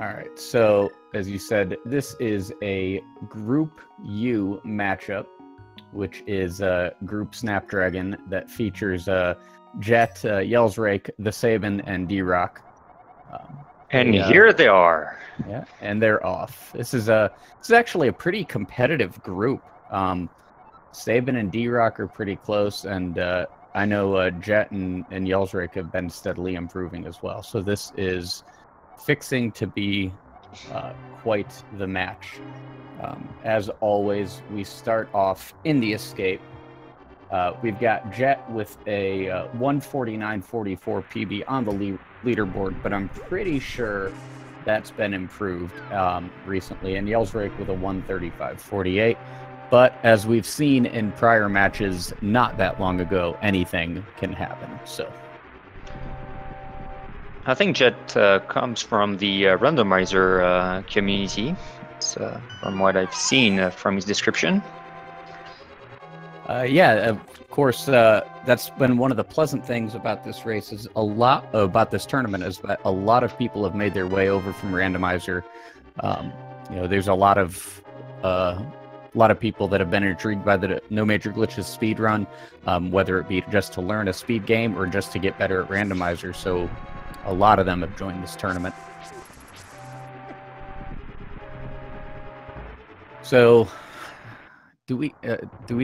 All right, so as you said, this is a Group U matchup, which is a Group Snapdragon that features Jet, yelsraek, the Sabin, and D-Rock. And here they are. Yeah, and they're off. This is actually a pretty competitive group. Sabin and D-Rock are pretty close, and I know Jet and yelsraek have been steadily improving as well. So this is fixing to be quite the match. As always, we start off in the escape. We've got Jet with a 149.44 PB on the leaderboard, but I'm pretty sure that's been improved recently, and yelsraek with a 135.48. But as we've seen in prior matches not that long ago, anything can happen. So I think Jet comes from the randomizer community. It's, from what I've seen from his description. Yeah, of course, that's been one of the pleasant things about this race, is about this tournament, is that a lot of people have made their way over from randomizer. You know, there's a lot of people that have been intrigued by the No Major Glitches speed run, whether it be just to learn a speed game or just to get better at randomizer. So a lot of them have joined this tournament. So do we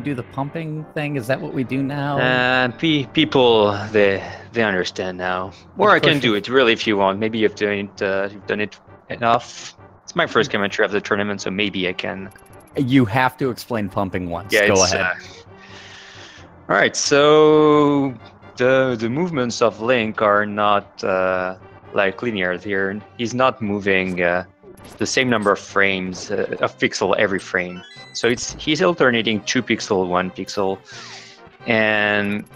do the pumping thing? Is that what we do now? People they understand now. Or I can do it really if you want. Maybe you've done it enough. It's my first commentary of the tournament, so maybe I can. You have to explain pumping once. Yeah, go ahead. All right, so the movements of Link are not like linear here. He's not moving the same number of frames of pixel every frame. So he's alternating 2 pixel, 1 pixel, and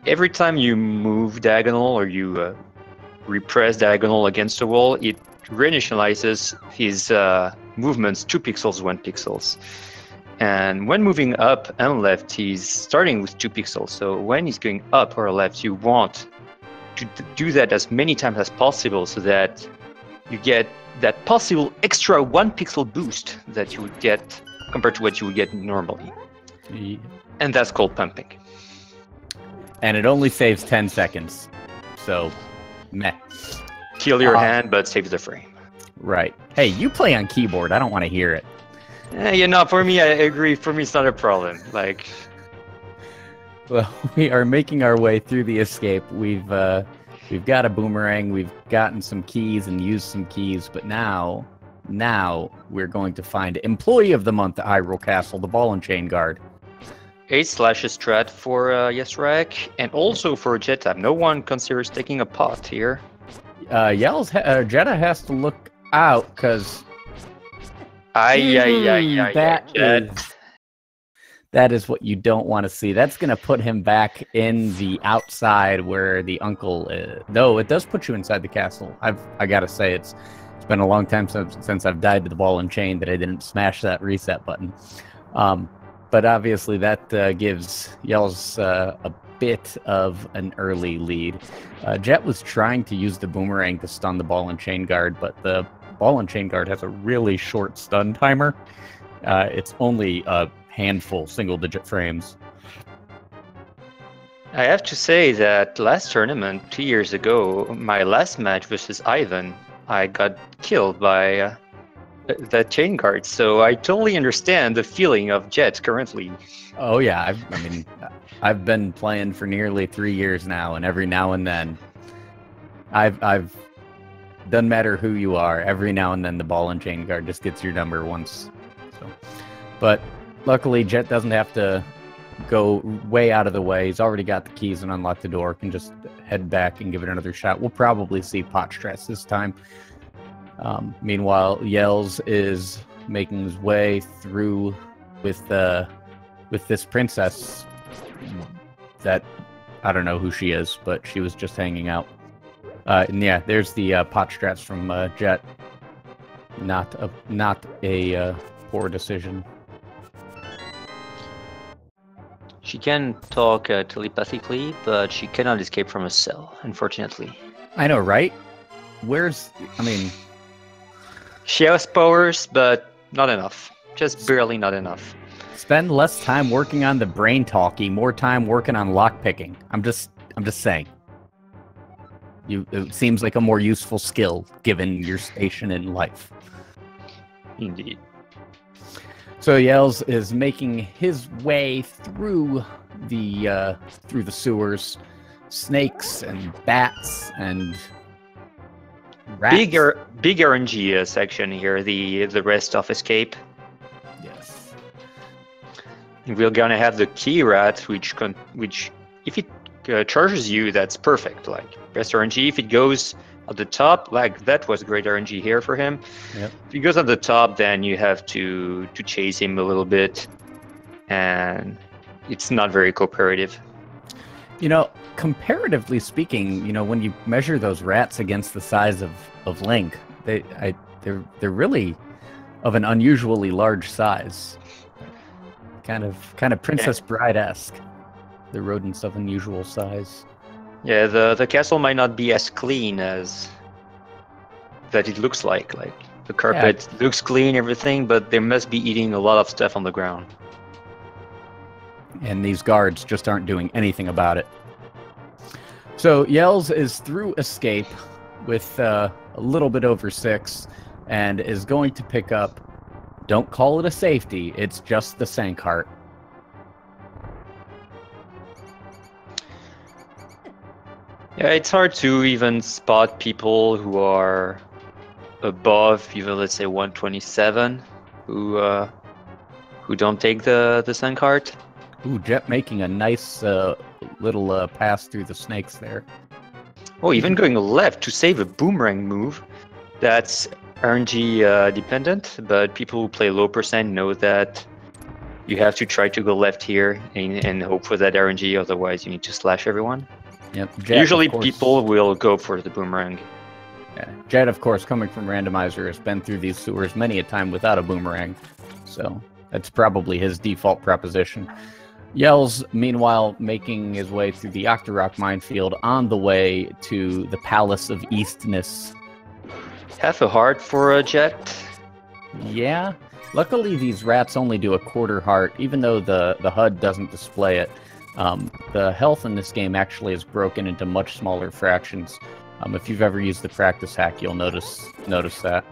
every time you move diagonal or you repress diagonal against the wall, it reinitializes his movements 2 pixels, 1 pixels. And when moving up and left, he's starting with 2 pixels. So when he's going up or left, you want to do that as many times as possible so that you get that possible extra 1 pixel boost that you would get compared to what you would get normally. Yeah. And that's called pumping. And it only saves 10 seconds. So, meh. Kill your hand, but saves the frame. Right. Hey, you play on keyboard. I don't want to hear it. You know, for me, I agree. For me, it's not a problem. Like, well, we are making our way through the escape. We've got a boomerang. We've gotten some keys and used some keys, but now we're going to find Employee of the Month at Hyrule Castle, the Ball and Chain Guard. 8 slashes strat for yelsraek, and also for Jetabb. No one considers taking a pot here. Jetta has to look out, because that is what you don't want to see. That's going to put him back in the outside where the uncle is. Though it does put you inside the castle. I got to say, it's been a long time since I've died to the ball and chain that I didn't smash that reset button. But obviously that gives Yels a bit of an early lead. Jet was trying to use the boomerang to stun the ball and chain guard, but the ball and chain guard has a really short stun timer. It's only a handful, single-digit frames. I have to say that last tournament, 2 years ago, my last match versus Ivan, I got killed by that chain guard, so I totally understand the feeling of Jet currently. Oh yeah, I've been playing for nearly 3 years now, and every now and then, I've doesn't matter who you are, every now and then the ball and chain guard just gets your number once. So, but luckily Jet doesn't have to go way out of the way. He's already got the keys and unlocked the door. Can just head back and give it another shot. We'll probably see pot stress this time. Meanwhile, Yels is making his way through with this princess that I don't know who she is, but she was just hanging out. And yeah, there's the pot strats from Jet. Not a poor decision. She can talk telepathically, but she cannot escape from a cell, unfortunately. I know, right? She has powers, but not enough. Just barely not enough. Spend less time working on the brain talkie, more time working on lockpicking. I'm just saying. It seems like a more useful skill given your station in life. Indeed. So Yels is making his way through the sewers, snakes and bats and rats. Big RNG section here. The rest of escape. Yes. We're gonna have the key rat, which if it charges you, that's perfect. Like best RNG. If it goes at the top, like that was great RNG here for him. Yep. If he goes at the top, then you have to chase him a little bit, and it's not very cooperative. You know, comparatively speaking, you know, when you measure those rats against the size of Link, they're really of an unusually large size. Kind of Princess Bride-esque. The rodents of unusual size. Yeah, the castle might not be as clean as that it looks like. Like the carpet looks clean, everything, but they must be eating a lot of stuff on the ground. And these guards just aren't doing anything about it. So Yels is through escape with a little bit over 6 and is going to pick up, don't call it a safety, it's just the Sankheart. Yeah, it's hard to even spot people who are above even, let's say, 127 who don't take the Sankheart. Ooh, Jet making a nice little pass through the snakes there. Oh, even going left to save a boomerang move. That's RNG dependent, but people who play low percent know that you have to try to go left here and hope for that RNG, otherwise you need to slash everyone. Yep. Jet, usually people will go for the boomerang. Yeah. Jet, of course, coming from Randomizer, has been through these sewers many a time without a boomerang, so that's probably his default proposition. Yels, meanwhile, making his way through the Octorok minefield on the way to the Palace of Eastness. Half a heart for a Jet. Yeah. Luckily, these rats only do a quarter heart, even though the HUD doesn't display it. The health in this game actually is broken into much smaller fractions. If you've ever used the practice hack, you'll notice that.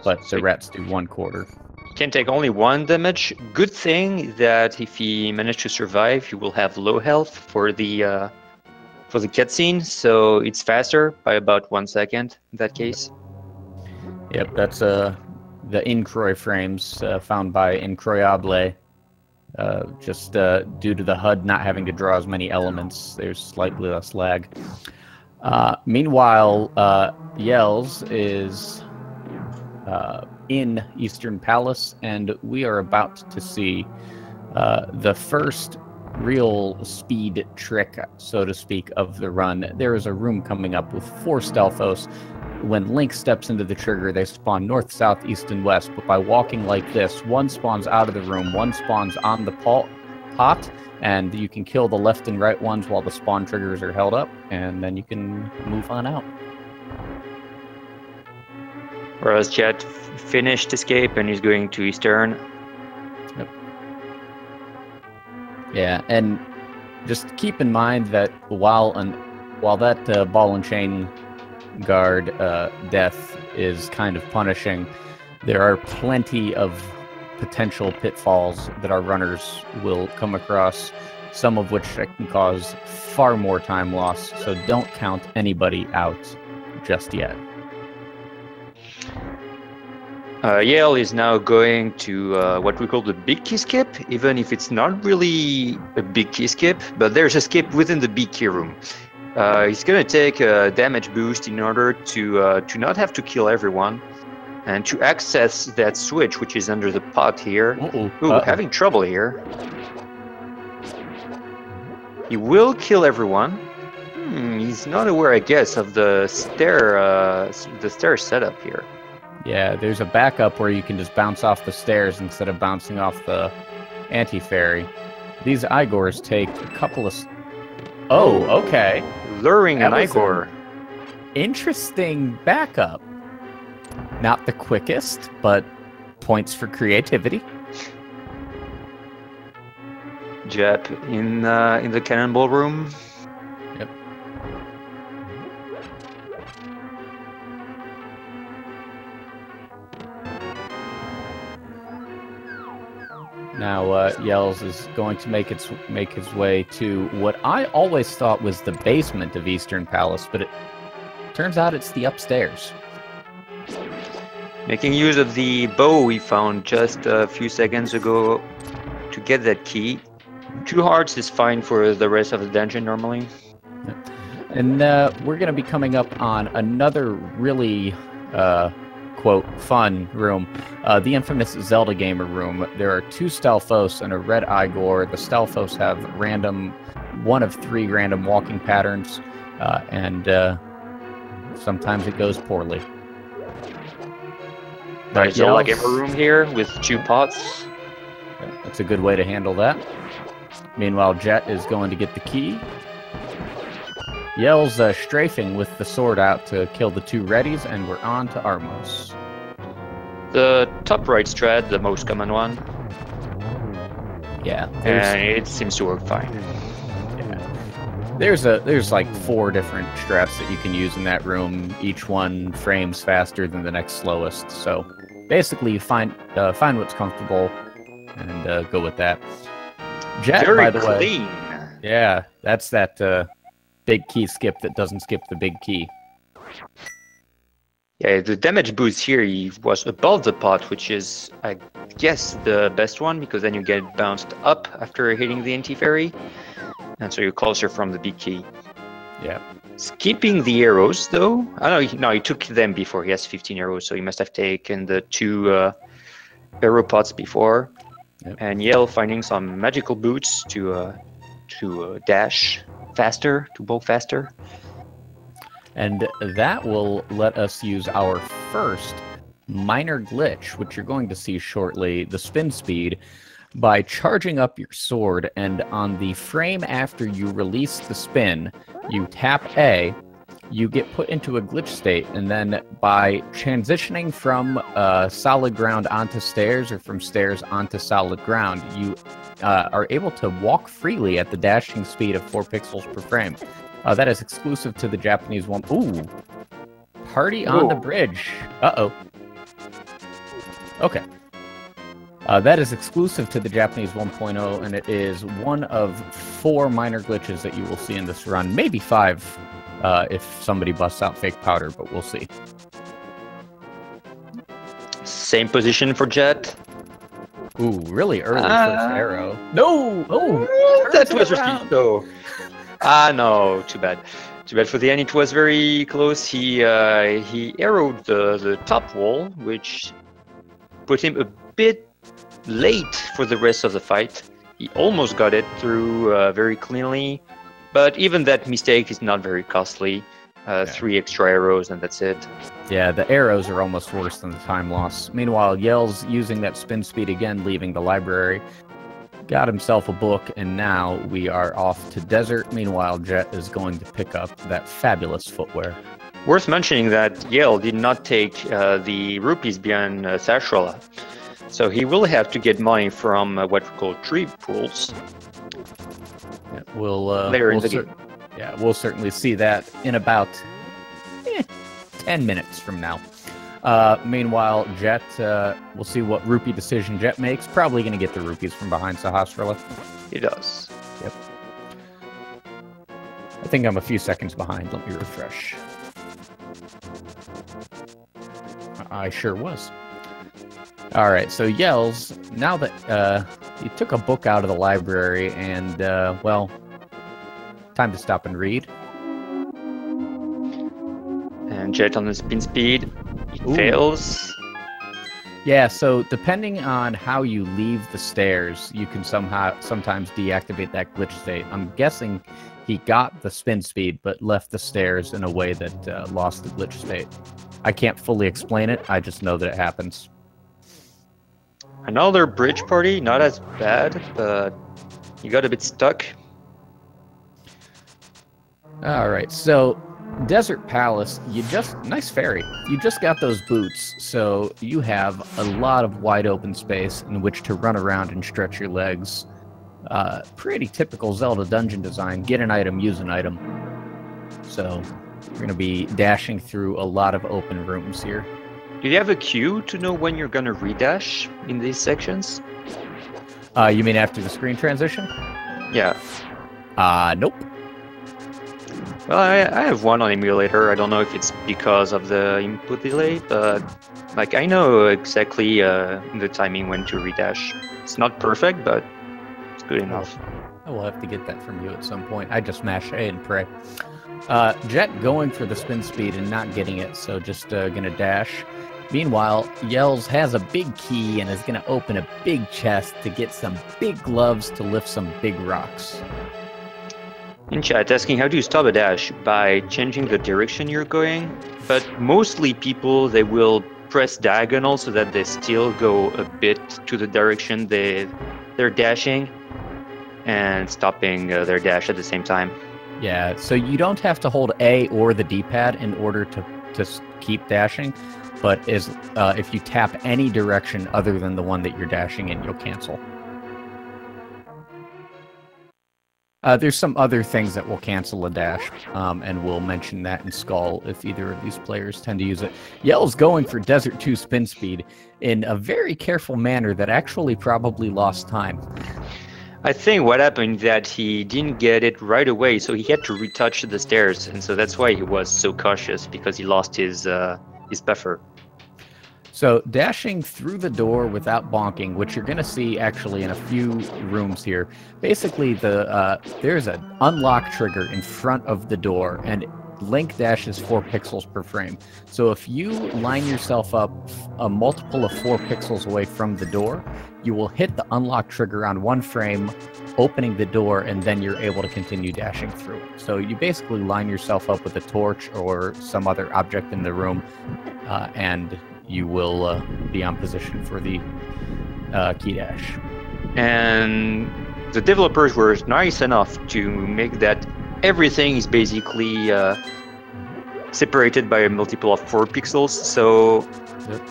But the rats do 1/4. Can take only 1 damage. Good thing that if he managed to survive, he will have low health for the cutscene, so it's faster by about 1 second in that case. Yep, that's the Incroy frames found by Incroyable. Just due to the HUD not having to draw as many elements, there's slightly less lag. Meanwhile, Yels is in Eastern Palace, and we are about to see the first real speed trick, so to speak, of the run. There is a room coming up with 4 Stealthos. When Link steps into the trigger, they spawn north, south, east, and west, but by walking like this, one spawns out of the room, one spawns on the pot, and you can kill the left and right ones while the spawn triggers are held up, and then you can move on out. Whereas Jet finished escape and he's going to Eastern. Yep. Yeah, and just keep in mind that while that ball and chain guard death is kind of punishing, there are plenty of potential pitfalls that our runners will come across, some of which can cause far more time loss, so don't count anybody out just yet. Yale is now going to what we call the big key skip, even if it's not really a big key skip, but there's a skip within the big key room. He's going to take a damage boost in order to not have to kill everyone, and to access that switch, which is under the pot here. Having trouble here. He will kill everyone. He's not aware, I guess, of the stair setup here. Yeah, there's a backup where you can just bounce off the stairs instead of bouncing off the anti-fairy. These Igors take a couple of... Oh, okay. Luring an Igor. Interesting backup. Not the quickest, but points for creativity. Jep in the cannonball room. Yep. Now Yells is going to make his way to what I always thought was the basement of Eastern Palace, but it turns out it's the upstairs. Making use of the bow we found just a few seconds ago to get that key. 2 hearts is fine for the rest of the dungeon normally. Yep. And we're going to be coming up on another really quote, fun room. The infamous Zelda gamer room. There are 2 Stalfos and a red Igor. The Stalfos have one of 3 random walking patterns, and sometimes it goes poorly. Nice Zelda gamer room here with 2 pots. Yeah, that's a good way to handle that. Meanwhile, Jet is going to get the key. Yells strafing with the sword out to kill the 2 readies, and we're on to Armos. The top right strat, the most common one. Yeah, and it seems to work fine. Yeah, there's like 4 different strats that you can use in that room. Each one frames faster than the next slowest. So basically, you find what's comfortable and go with that. Jet, very by the clean. way, yeah, that's that big key skip that doesn't skip the big key. Yeah, the damage boost here he was above the pot, which is, I guess, the best one, because then you get bounced up after hitting the anti-fairy, and so you're closer from the big key. Yeah. Skipping the arrows, though. No, he took them before. He has 15 arrows, so he must have taken the 2 arrow pots before. Yep. And Yell finding some magical boots to dash faster, to bulk faster. And that will let us use our first minor glitch, which you're going to see shortly, the spin speed, by charging up your sword, and on the frame after you release the spin, you tap A, you get put into a glitch state, and then by transitioning from solid ground onto stairs or from stairs onto solid ground, you are able to walk freely at the dashing speed of 4 pixels per frame. That is exclusive to the Japanese one. Ooh, party on the bridge. Uh-oh. Okay. That is exclusive to the Japanese 1.0, and it is one of 4 minor glitches that you will see in this run. Maybe 5 if somebody busts out fake powder, but we'll see. Same position for Jet. Ooh, really early first arrow. No! Oh! That was refused, though. No, too bad. Too bad for the end. It was very close. He arrowed the top wall, which put him a bit late for the rest of the fight. He almost got it through very cleanly, but even that mistake is not very costly. 3 extra arrows and that's it. Yeah, the arrows are almost worse than the time loss. Meanwhile, Yell's using that spin speed again, leaving the library. Got himself a book, and now we are off to Desert. Meanwhile, Jet is going to pick up that fabulous footwear. Worth mentioning that Yell did not take the rupees beyond Sashrala. So he will have to get money from what we call tree pools. Yeah, we'll later in the game. Yeah, we'll certainly see that in about 10 minutes from now. Meanwhile, Jet, we'll see what rupee decision Jet makes. Probably going to get the rupees from behind Sahasrara. He does. Yep. I think I'm a few seconds behind. Let me refresh. I sure was. All right, so Yells, now that he took a book out of the library and, well, time to stop and read. And Jet on the spin speed. It fails. Yeah, so depending on how you leave the stairs, you can sometimes deactivate that glitch state. I'm guessing he got the spin speed, but left the stairs in a way that lost the glitch state. I can't fully explain it, I just know that it happens. Another bridge party, not as bad, but you got a bit stuck. All right, so Desert Palace, nice ferry. You just got those boots, so you have a lot of wide open space in which to run around and stretch your legs. Pretty typical Zelda dungeon design. Get an item, use an item. So you're going to be dashing through a lot of open rooms here. Do you have a cue to know when you're going to redash in these sections? You mean after the screen transition? Yeah. Nope. Well, I have one on emulator. I don't know if it's because of the input delay, but like I know exactly the timing when to redash. It's not perfect, but it's good enough. I will have to get that from you at some point. I just mash A and pray. Jet going for the spin speed and not getting it, so just gonna dash. Meanwhile, Yells has a big key and is gonna open a big chest to get some big gloves to lift some big rocks. In chat asking how do you stop a dash? By changing the direction you're going, but mostly people, they will press diagonal so that they still go a bit to the direction they're dashing and stopping their dash at the same time. Yeah, so you don't have to hold A or the D-pad in order to keep dashing, but if you tap any direction other than the one that you're dashing in, you'll cancel. There's some other things that will cancel a dash, and we'll mention that in Skull if either of these players tend to use it. Yell's going for Desert 2 spin speed in a very careful manner that actually probably lost time. I think what happened is that he didn't get it right away, so he had to retouch the stairs, and so that's why he was so cautious, because he lost his buffer. So dashing through the door without bonking, which you're going to see actually in a few rooms here. Basically, there's an unlock trigger in front of the door, and Link dashes 4 pixels per frame. So if you line yourself up a multiple of 4 pixels away from the door, you will hit the unlock trigger on 1 frame, opening the door, and then you're able to continue dashing through it. So you basically line yourself up with a torch or some other object in the room, and you will be on position for the key dash. And the developers were nice enough to make that everything is basically separated by a multiple of 4 pixels. So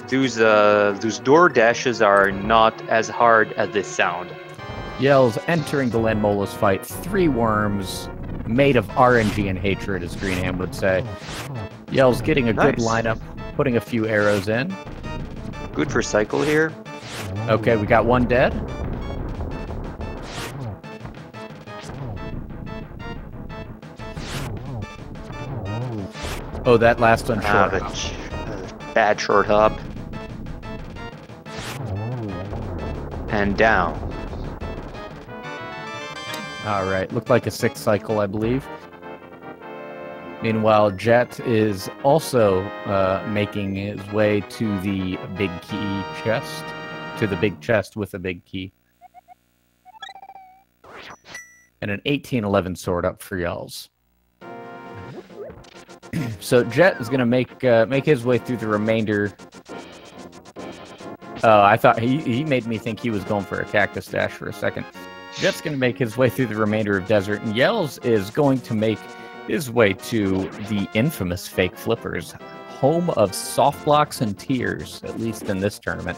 those door dashes are not as hard as they sound. Yells entering the Lanmola's fight. 3 worms made of RNG and hatred, as Greenham would say. Yells getting a good lineup. Putting a few arrows in. Good for cycle here. Okay, we got 1 dead. Oh, that last one short hop. Bad short hop. And down. Alright, looked like a 6th cycle, I believe. Meanwhile, Jet is also making his way to the big key chest, with a big key. And an 1811 sword up for Yells. So Jet is going to make his way through the remainder. I thought he made me think he was going for a cactus dash for a second. Jet's going to make his way through the remainder of Desert, and Yells is going to make his way to the infamous Fake Flippers, home of soft blocks and tears, at least in this tournament.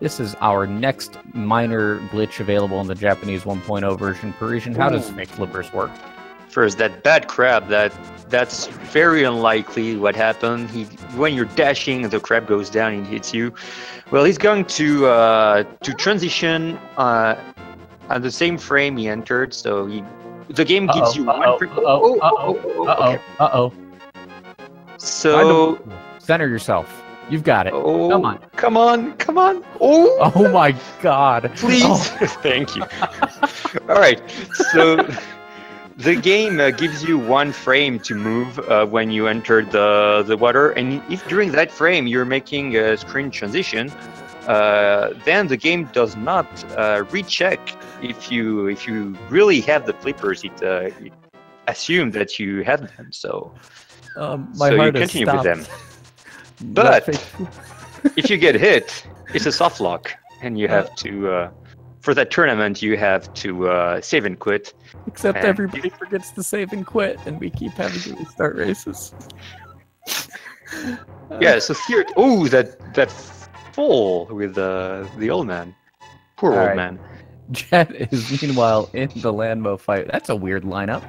This is our next minor glitch available in the Japanese 1.0 version. Parisian, how does Fake Flippers work? First, that bad crab, that's very unlikely what happened. When you're dashing and the crab goes down and hits you, well, he's going to transition at the same frame he entered, so the game gives you 1 frame. Uh-oh. So center yourself. You've got it. Oh, come on. Oh my God. Please. Oh. Thank you. All right. So the game gives you 1 frame to move when you enter the water, and if during that frame you're making a screen transition, then the game does not recheck if you really have the flippers. It assumes that you had them, so you continue with them. But if you get hit, it's a soft lock, and you have to for that tournament, you have to save and quit. Except everybody forgets to save and quit, and we keep having to restart races. Yeah, so here... Oh, that fall with the old man. Poor old man. Jet is meanwhile in the Landmo fight. That's a weird lineup.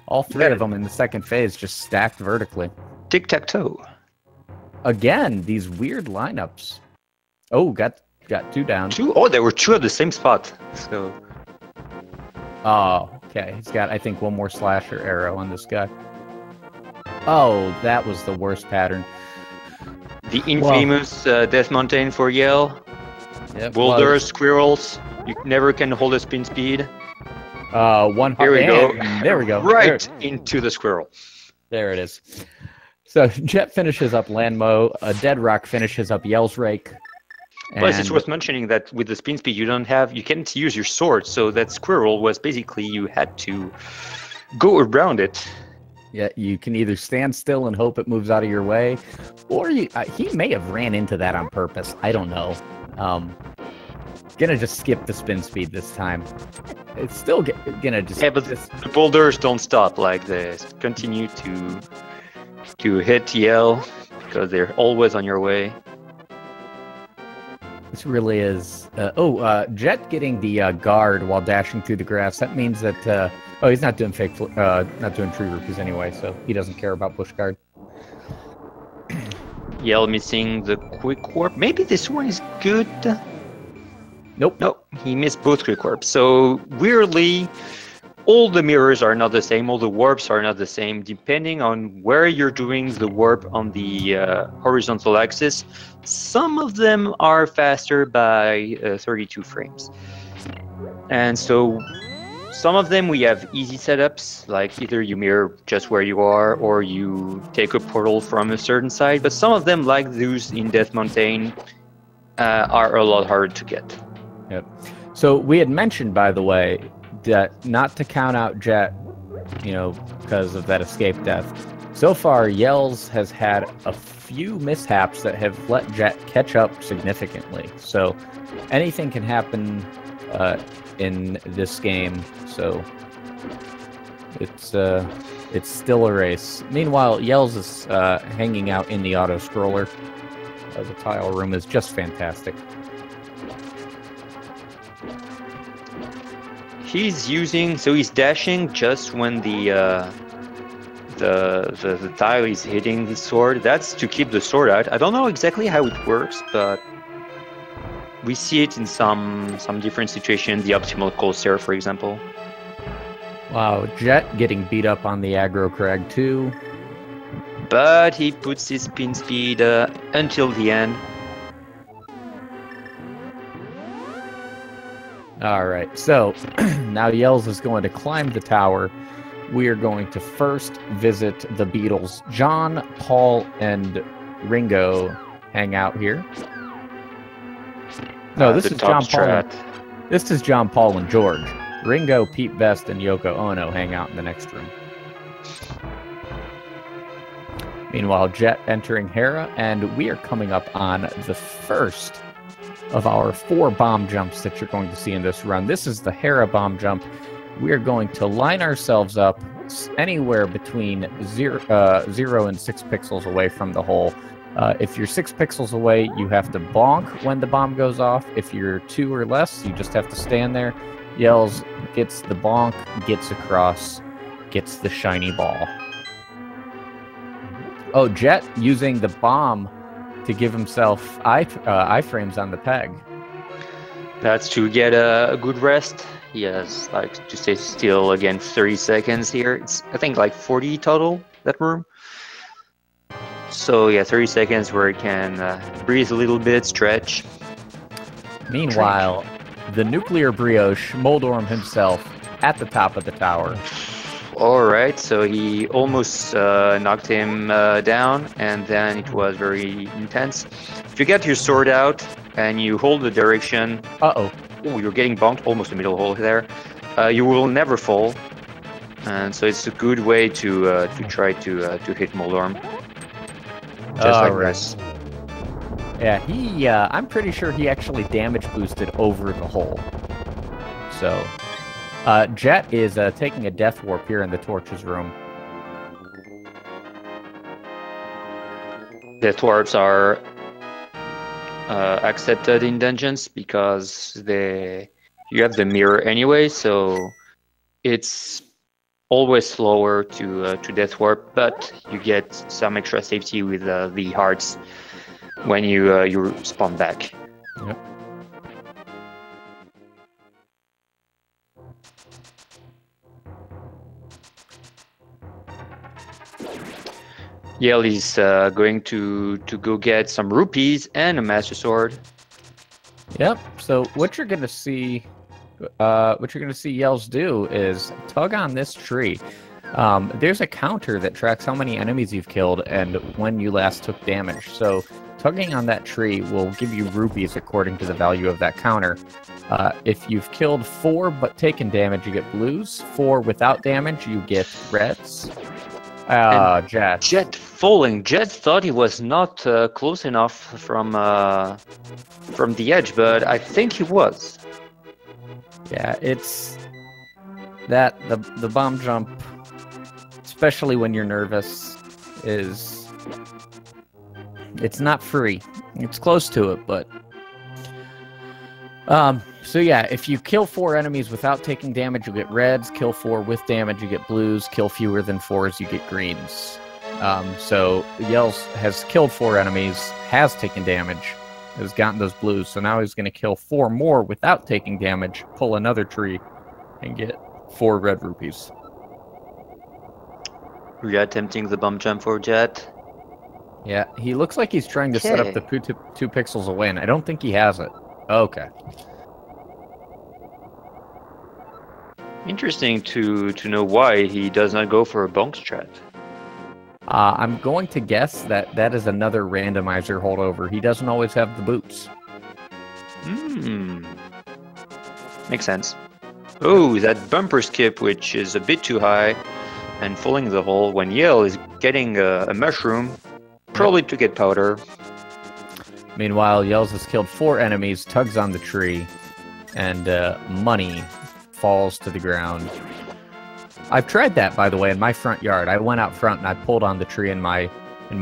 All three of them in the second phase just stacked vertically. Tic-tac-toe. Again, these weird lineups. Oh, got 2 down. 2? Oh, there were 2 at the same spot. So. Oh, okay. He's got, I think, 1 more slasher arrow on this guy. Oh, that was the worst pattern. The infamous Death Mountain for Yell. Yep, Boulders, squirrels. You never can hold a spin speed. One. Here we go. There we go. Right into the squirrel. There it is. So Jet finishes up Landmo. Dead Rock finishes up yelsraek. Plus, it's worth mentioning that with the spin speed, you can't use your sword. So that squirrel was basically you had to go around it. Yeah, you can either stand still and hope it moves out of your way, or he may have ran into that on purpose. I don't know. Gonna just skip the spin speed this time. It's still gonna just... Yeah, but the boulders don't stop like this. Continue to hit Yell because they're always on your way. This really is... Jet getting the guard while dashing through the grass. That means that... he's not doing not doing tree rupees anyway, so he doesn't care about bush guard. Yell missing the quick warp. Maybe this one is good. Nope. Nope, he missed both quick warps. So weirdly, all the mirrors are not the same. All the warps are not the same. Depending on where you're doing the warp on the horizontal axis, some of them are faster by 32 frames. And so some of them we have easy setups, like either you mirror just where you are or you take a portal from a certain side. But some of them, like those in Death Mountain, are a lot harder to get. Yep. So we had mentioned, by the way, that not to count out Jet, because of that escape death. So far, Yells has had a few mishaps that have let Jet catch up significantly. So anything can happen in this game. So it's still a race. Meanwhile, Yells is hanging out in the auto scroller. The tile room is just fantastic. He's dashing just when the tile is hitting the sword. That's to keep the sword out. I don't know exactly how it works, but we see it in some different situations. The optimal Corsair, for example. Wow, Jet getting beat up on the aggro crag too. But he puts his spin speed until the end. All right, so now Yells is going to climb the tower. We are going to first visit the Beatles. John, Paul, and Ringo hang out here. No, this is John Paul. This is John Paul and George. Ringo, Pete Best, and Yoko Ono hang out in the next room. Meanwhile, Jet entering Hera, and we are coming up on the first of our 4 bomb jumps that you're going to see in this run. This is the Hera bomb jump. We are going to line ourselves up anywhere between 0 and 6 pixels away from the hole. If you're 6 pixels away, you have to bonk when the bomb goes off. If you're 2 or less, you just have to stand there. Yells, gets the bonk, gets across, gets the shiny ball. Oh, Jet using the bomb to give himself iframes on the peg. That's to get a good rest. He has to stay still again 30 seconds here. It's I think like 40 total, that room. So yeah, 30 seconds where he can breathe a little bit, stretch. Meanwhile, the nuclear brioche, Moldorm himself, at the top of the tower. Alright, so he almost knocked him down, and then it was very intense. If you get your sword out and you hold the direction... Oh, you're getting bonked, almost the middle hole there. You will never fall, and so it's a good way to try to hit Moldorm. Just like this. Yeah, I'm pretty sure he actually damage boosted over the hole. So, Jet is taking a death warp here in the torches room. Death warps are accepted in dungeons because you have the mirror anyway, so it's always slower to death warp, but you get some extra safety with the hearts when you spawn back. Yep. Yale is going to go get some rupees and a master sword. Yep. So what you're gonna see Yells do is tug on this tree. There's a counter that tracks how many enemies you've killed and when you last took damage. So tugging on that tree will give you rupees according to the value of that counter. If you've killed 4 but taken damage, you get blues. 4 without damage, you get reds. Jet. Jet falling. Jet thought he was not close enough from the edge, but I think he was. Yeah, it's that the bomb jump, especially when you're nervous, it's not free. It's close to it, but so yeah, if you kill 4 enemies without taking damage, you get reds. Kill 4 with damage, you get blues. Kill fewer than 4s, you get greens. So Yells has killed 4 enemies, has taken damage, has gotten those blues. So now he's going to kill 4 more without taking damage, pull another tree, and get 4 red rupees. We are attempting the bomb jump for Jet. Yeah, he looks like he's trying to set up the 2 pixels away, and I don't think he has it. Okay. Interesting to know why he does not go for a bonk strat. I'm going to guess that is another randomizer holdover. He doesn't always have the boots. Makes sense. Oh, that bumper skip, which is a bit too high, and falling in the hole when Yale is getting a mushroom, probably to get powder. Meanwhile, Yells has killed 4 enemies, tugs on the tree, and money falls to the ground. I've tried that, by the way, in my front yard. I went out front and I pulled on the tree in my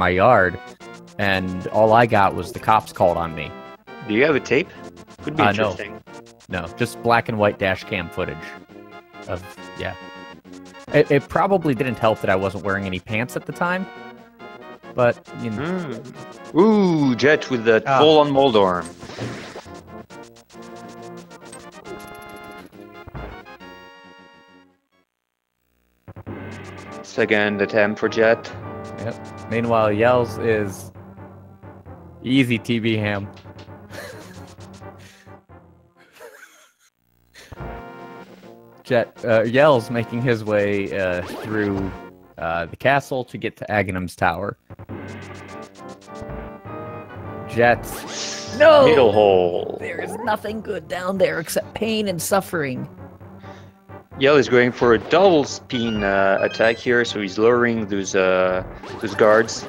yard, and all I got was the cops called on me. Do you have a tape? Could be interesting. No, just black and white dash cam footage. Yeah. It probably didn't help that I wasn't wearing any pants at the time, but you know. Ooh, Jet with that full-on Moldorm. Second attempt for Jet. Yep. Meanwhile, Yells is easy TB ham. Yells making his way through the castle to get to Aghanim's tower. Jet. No! Middle hole. There is nothing good down there except pain and suffering. Yell is going for a double spin attack here, so he's lowering those guards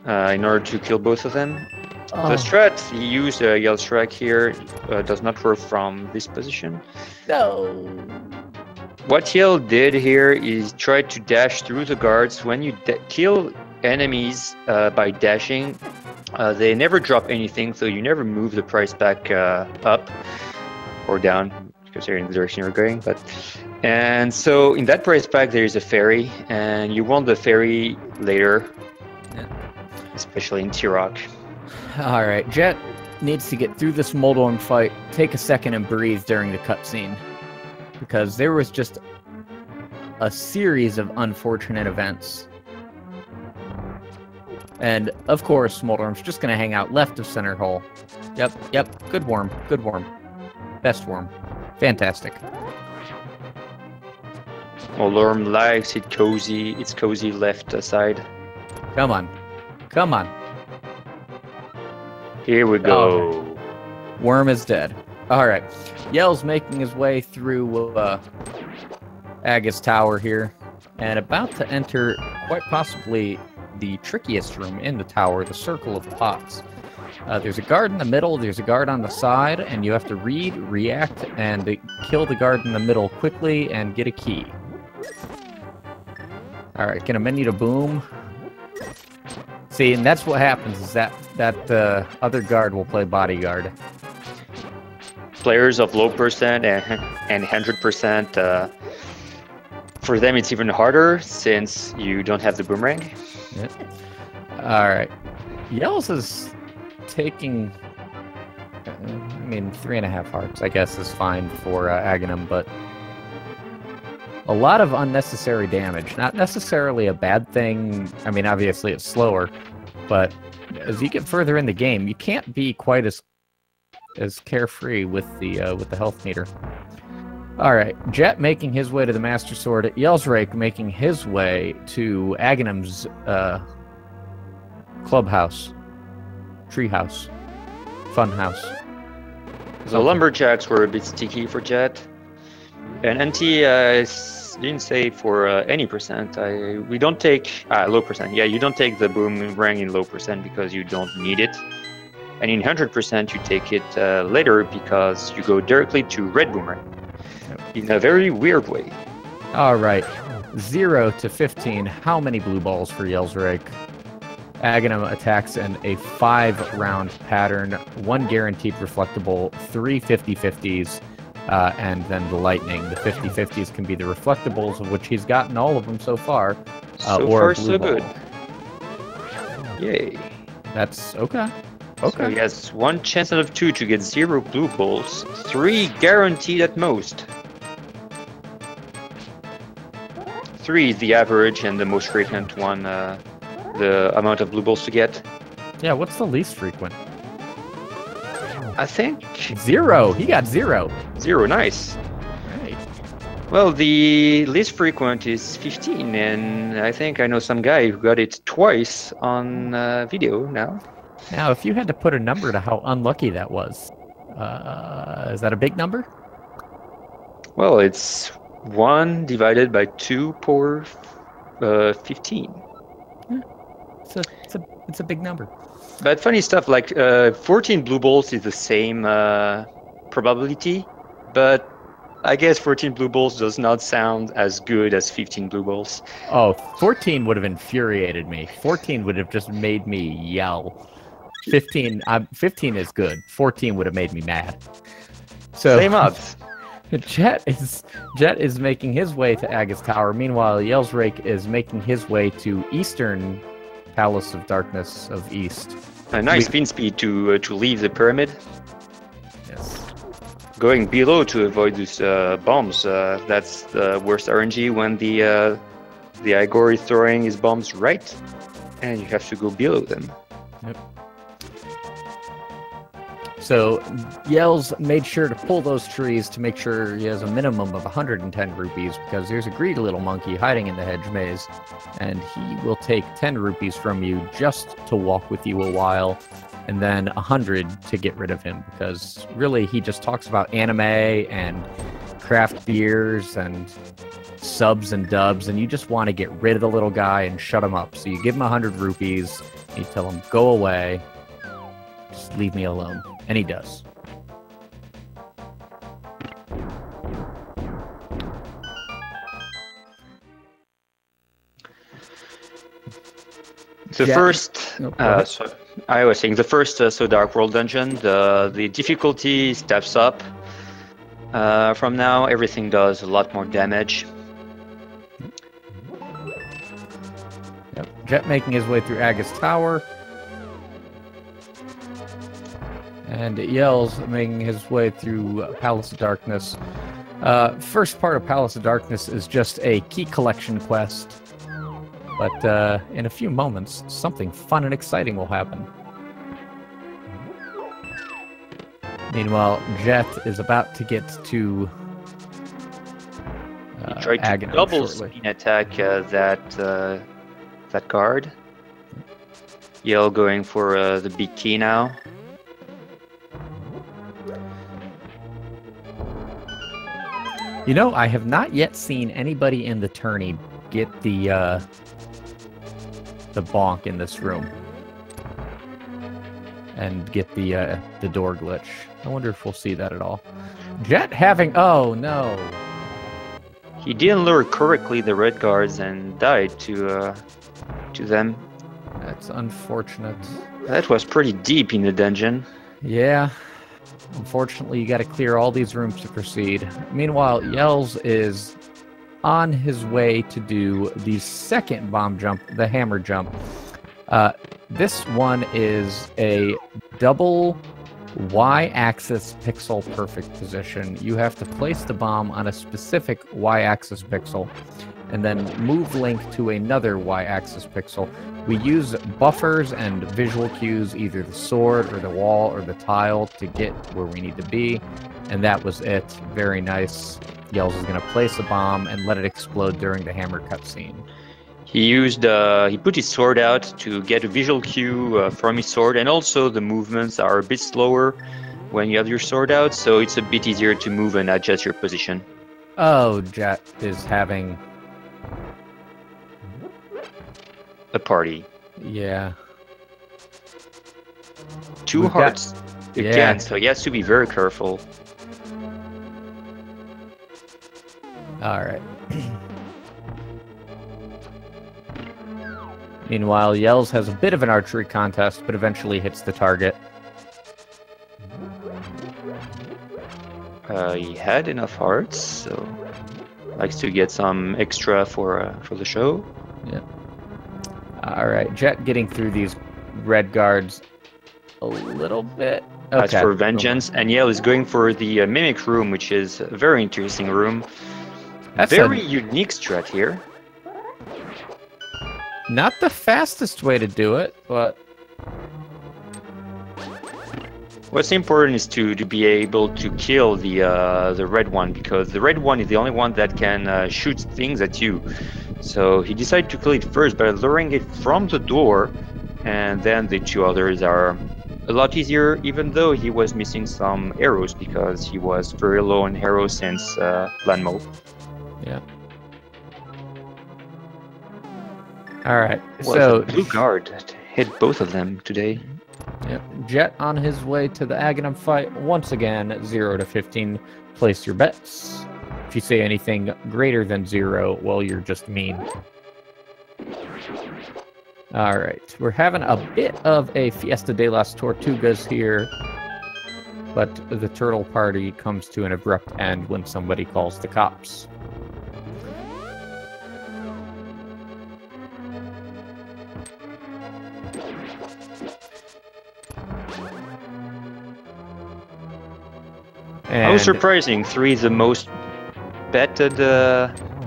in order to kill both of them. The strat he used, yelsraek here, does not work from this position. No. What Yell did here is try to dash through the guards. When you kill enemies by dashing, they never drop anything, so you never move the price back up or down, because they're in the direction you're going. And so in that price pack there is a fairy, and you want the fairy later, especially in T-Rock. Alright, Jet needs to get through this Moldorm fight, take a second and breathe during the cutscene, because there was just a series of unfortunate events. And of course Moldorm's just going to hang out left of center hole. Yep, good worm, best worm. Fantastic. Moldorm likes it cozy. It's cozy left side. Come on. Here we go. Okay. Worm is dead. Alright. Yell's making his way through Aga's tower here, and about to enter quite possibly the trickiest room in the tower, the Circle of Pots. There's a guard in the middle, there's a guard on the side, and you have to read, react, and kill the guard in the middle quickly and get a key. Alright, get a menu to boom. See, and that's what happens, is that other guard will play bodyguard. Players of low percent and 100%, for them it's even harder since you don't have the boomerang. Yep. Alright. Yells is taking... I mean, 3.5 hearts, I guess, is fine for Aghanim, but... a lot of unnecessary damage. Not necessarily a bad thing. I mean, obviously it's slower, but as you get further in the game, you can't be quite as carefree with the health meter. All right, Jet making his way to the Master Sword. yelsraek making his way to Aghanim's clubhouse, treehouse, funhouse. The lumberjacks were a bit sticky for Jet, and NT didn't say for any percent. We don't take low percent. Yeah, you don't take the boomerang in low percent because you don't need it, and in 100% you take it later because you go directly to red boomerang in a very weird way. All right, 0 to 15. How many blue balls for yelsraek? Aghanim attacks in a 5-round pattern, 1 guaranteed reflectable, 3 50/50s. And then the lightning. The 50/50s can be the reflectables, of which he's gotten all of them so far. So or far, so good. Yay. That's okay. Okay. So he has 1 chance out of 2 to get 0 blue balls, 3 guaranteed at most. 3 is the average and the most frequent one, the amount of blue balls to get. Yeah, what's the least frequent? I think 0. He got 0. 0, nice. Right. Well, the least frequent is 15, and I think I know some guy who got it twice on video now. Now, if you had to put a number to how unlucky that was, is that a big number? Well, it's 1 divided by 2 per 15. Yeah. It's a big number. But funny stuff, like 14 blue balls is the same probability, but I guess 14 blue balls does not sound as good as 15 blue balls. Oh, 14 would have infuriated me. 14 would have just made me yell. 15 is good. 14 would have made me mad. So same odds. Jet is making his way to Aga's Tower. Meanwhile, yelsraek is making his way to Eastern Palace of Darkness of East. A nice spin speed to leave the pyramid. Yes. Going below to avoid these bombs. That's the worst RNG when the Igor is throwing his bombs right, and you have to go below them. Yep. So Yells made sure to pull those trees to make sure he has a minimum of 110 rupees, because there's a greedy little monkey hiding in the hedge maze, and he will take 10 rupees from you just to walk with you a while, and then 100 to get rid of him, because really he just talks about anime and craft beers and subs and dubs, and you just want to get rid of the little guy and shut him up. So you give him 100 rupees, and you tell him, go away, just leave me alone. And he does. The first, so I was saying the first So Dark World dungeon, the difficulty steps up. From now, everything does a lot more damage. Yep. Jet making his way through Aga's Tower. And Yells making his way through Palace of Darkness. First part of Palace of Darkness is just a key collection quest. But in a few moments, something fun and exciting will happen. Meanwhile, Jet is about to get to he tried to double spin attack that guard. Yell going for the big key now. You know, I have not yet seen anybody in the tourney get the the bonk in this room and get the door glitch. I wonder if we'll see that at all. Jet having... Oh, no. He didn't lure correctly the red guards and died to them. That's unfortunate. That was pretty deep in the dungeon. Yeah. Unfortunately, you got to clear all these rooms to proceed. Meanwhile, Yels is on his way to do the second bomb jump, the hammer jump. This one is a double Y-axis pixel perfect position. You have to place the bomb on a specific Y-axis pixel and then move Link to another Y-axis pixel. We use buffers and visual cues, either the sword or the wall or the tile, to get where we need to be. And that was it. Very nice. Yels is going to place a bomb and let it explode during the hammer cutscene. He put his sword out to get a visual cue from his sword, and also the movements are a bit slower when you have your sword out, so it's a bit easier to move and adjust your position. Oh, Jet is having a party. Yeah. Two hearts again, yeah. So he has to be very careful. All right. Meanwhile, Yels has a bit of an archery contest, but eventually hits the target. He had enough hearts, so likes to get some extra for the show. Yeah. All right, Jet getting through these red guards a little bit. Okay. As for vengeance, and Yel is going for the mimic room, which is a very interesting room. That's very unique strat here. Not the fastest way to do it, but what's important is to be able to kill the red one, because the red one is the only one that can shoot things at you. So he decided to kill it first by luring it from the door, and then the two others are a lot easier, even though he was missing some arrows because he was very low on arrows since Lanmo. Yeah. All right, well, so the blue guard hit both of them today. Yep. Jet on his way to the Aghanim fight. Once again, 0 to 15. Place your bets. If you say anything greater than 0, well, you're just mean. All right, we're having a bit of a Fiesta de las Tortugas here, but the turtle party comes to an abrupt end when somebody calls the cops. And how surprising, 3 is the most betted,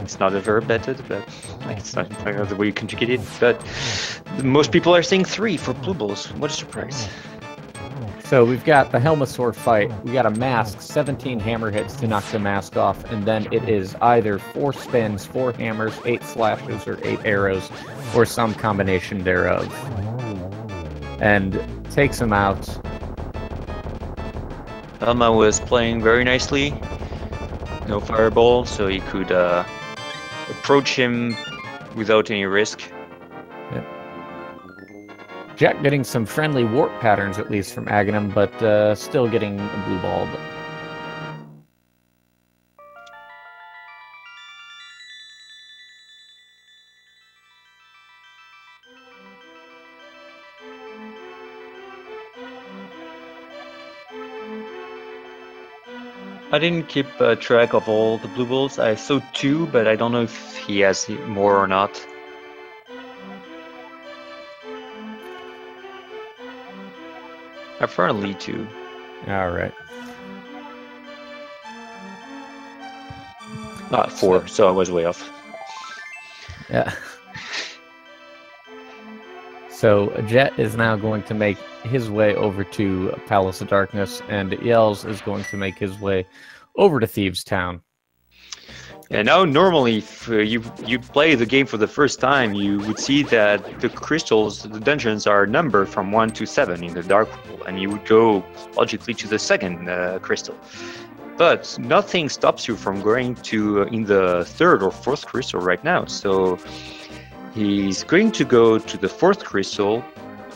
it's not a verb betted, but it's not the way you conjugate it, but most people are saying 3 for blue balls. What a surprise. So we've got the Helmasaur fight, we got a mask, 17 hammer hits to knock the mask off, and then it is either 4 spins, 4 hammers, 8 slashes, or 8 arrows, or some combination thereof. And takes him out. Elma was playing very nicely. No fireball, so he could approach him without any risk. Yep. Jack getting some friendly warp patterns, at least from Aghanim, but still getting a blue ball. I didn't keep track of all the blue balls. I saw 2, but I don't know if he has more or not. Apparently 2. All right. 4, so I was way off. Yeah. So Jet is now going to make his way over to Palace of Darkness, and Yels is going to make his way over to Thieves Town. And now, normally, if you play the game for the first time, you would see that the crystals, the dungeons, are numbered from 1 to 7 in the Dark Pool, and you would go logically to the second crystal. But nothing stops you from going to in the 3rd or 4th crystal right now. So He's going to go to the 4th crystal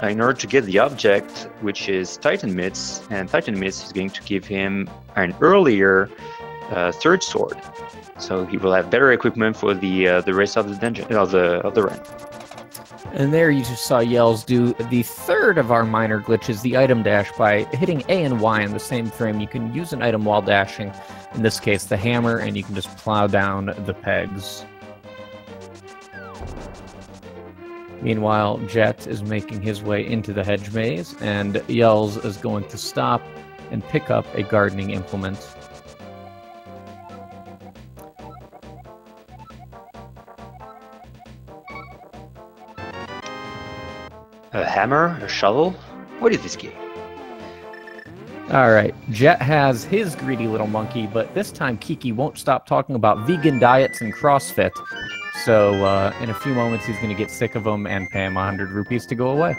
in order to get the object, which is Titan Mitts, and Titan Mitts is going to give him an earlier 3rd sword. So he will have better equipment for the rest of the dungeon of the run. And there you just saw Yels do the 3rd of our minor glitches, the item dash, by hitting A and Y in the same frame. You can use an item while dashing, in this case the hammer, and you can just plow down the pegs. Meanwhile, Jet is making his way into the hedge maze, and Yels is going to stop and pick up a gardening implement. A hammer? A shovel? What is this game? Alright, Jet has his greedy little monkey, but this time Kiki won't stop talking about vegan diets and CrossFit. So, in a few moments he's going to get sick of them and pay him 100 rupees to go away.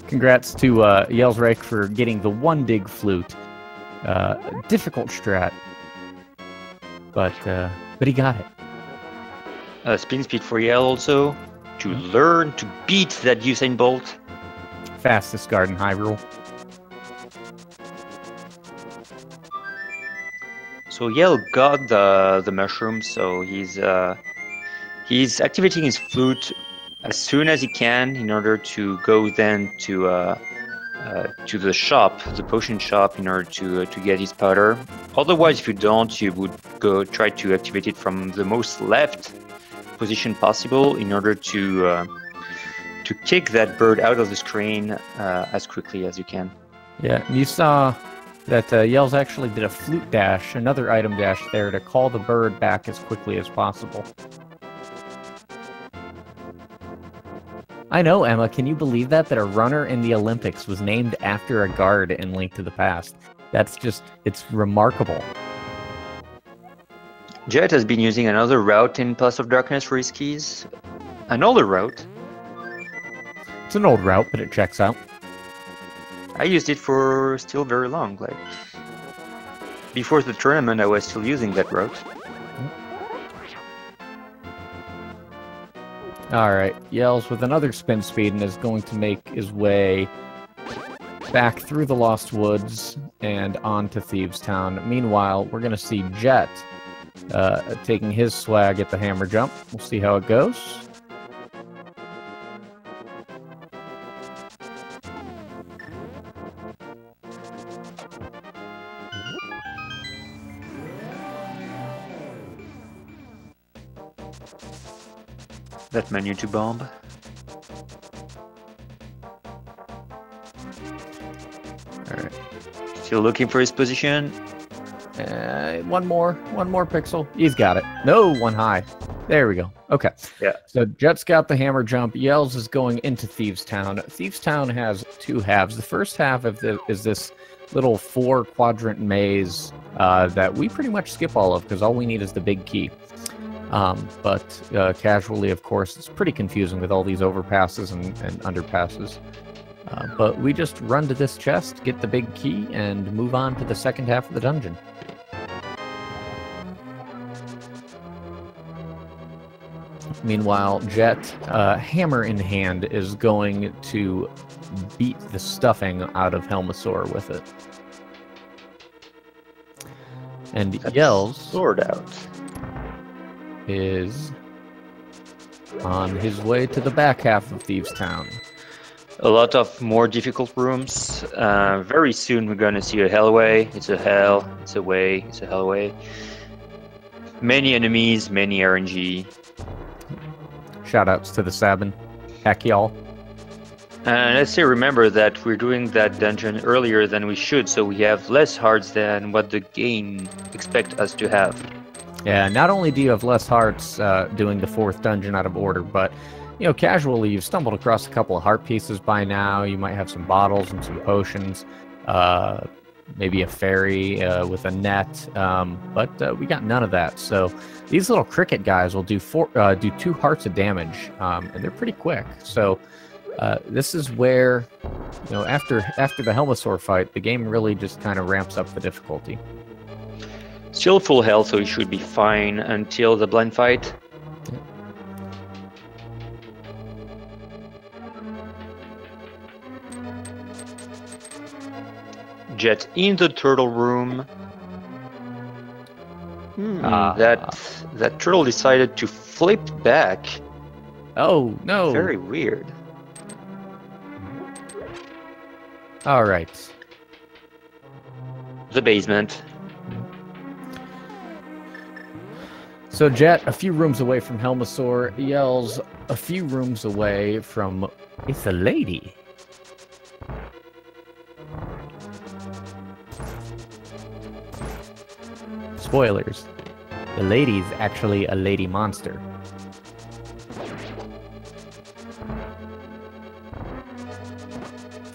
Congrats to yelsraek for getting the 1 dig flute. Difficult strat, but he got it. Spin speed for Yell also, to learn to beat that Usain Bolt. Fastest guard in Hyrule. So Yell got the mushroom, so he's activating his flute as soon as he can in order to go then to the shop, the potion shop, in order to get his powder. Otherwise, if you don't, you would go try to activate it from the most left position possible in order to kick that bird out of the screen as quickly as you can. Yeah, you saw that Yels actually did a flute dash, another item dash there, to call the bird back as quickly as possible. I know, Emma, can you believe that a runner in the Olympics was named after a guard in Link to the Past? That's just, it's remarkable. Jet has been using another route in Palace of Darkness for his keys. An older route. It's an old route, but it checks out. I used it for still very long. Like, before the tournament, I was still using that route. Alright, Yels with another spin speed and is going to make his way back through the Lost Woods and on to Thieves Town. Meanwhile, we're going to see Jet taking his swag at the hammer jump. We'll see how it goes. That menu to bomb. Alright. Still looking for his position. One more pixel. He's got it. No, one high. There we go. Okay. Yeah. So Jet's got the hammer jump. Yels is going into Thieves Town. Thieves Town has 2 halves. The first half is this little 4-quadrant maze that we pretty much skip all of because all we need is the big key. But casually, of course, it's pretty confusing with all these overpasses and underpasses. But we just run to this chest, get the big key, and move on to the second half of the dungeon. Meanwhile, Jet, hammer in hand, is going to beat the stuffing out of Helmasaur with it. And Yels... Sword out. Is on his way to the back half of Thieves Town. A lot of more difficult rooms. Very soon we're gonna see a hellway. It's a hell, it's a way, it's a hellway. Many enemies, many RNG. Shoutouts to the Sabin. Heck y'all. And let's say remember that we're doing that dungeon earlier than we should, so we have less hearts than what the game expects us to have. Yeah, not only do you have less hearts doing the 4th dungeon out of order, but, you know, casually you've stumbled across a couple of heart pieces by now. You might have some bottles and some potions, maybe a fairy with a net, but we got none of that. So these little cricket guys will do 2 hearts of damage, and they're pretty quick. So This is where, you know, after the Helmasaur fight, the game really just kind of ramps up the difficulty. Still full health, so he should be fine until the blind fight. Yeah. Jet in the turtle room. That turtle decided to flip back. Oh, no. Very weird. All right. The basement. So Jet, a few rooms away from Helmasaur, Yells a few rooms away from... It's a lady. Spoilers. The lady's actually a lady monster.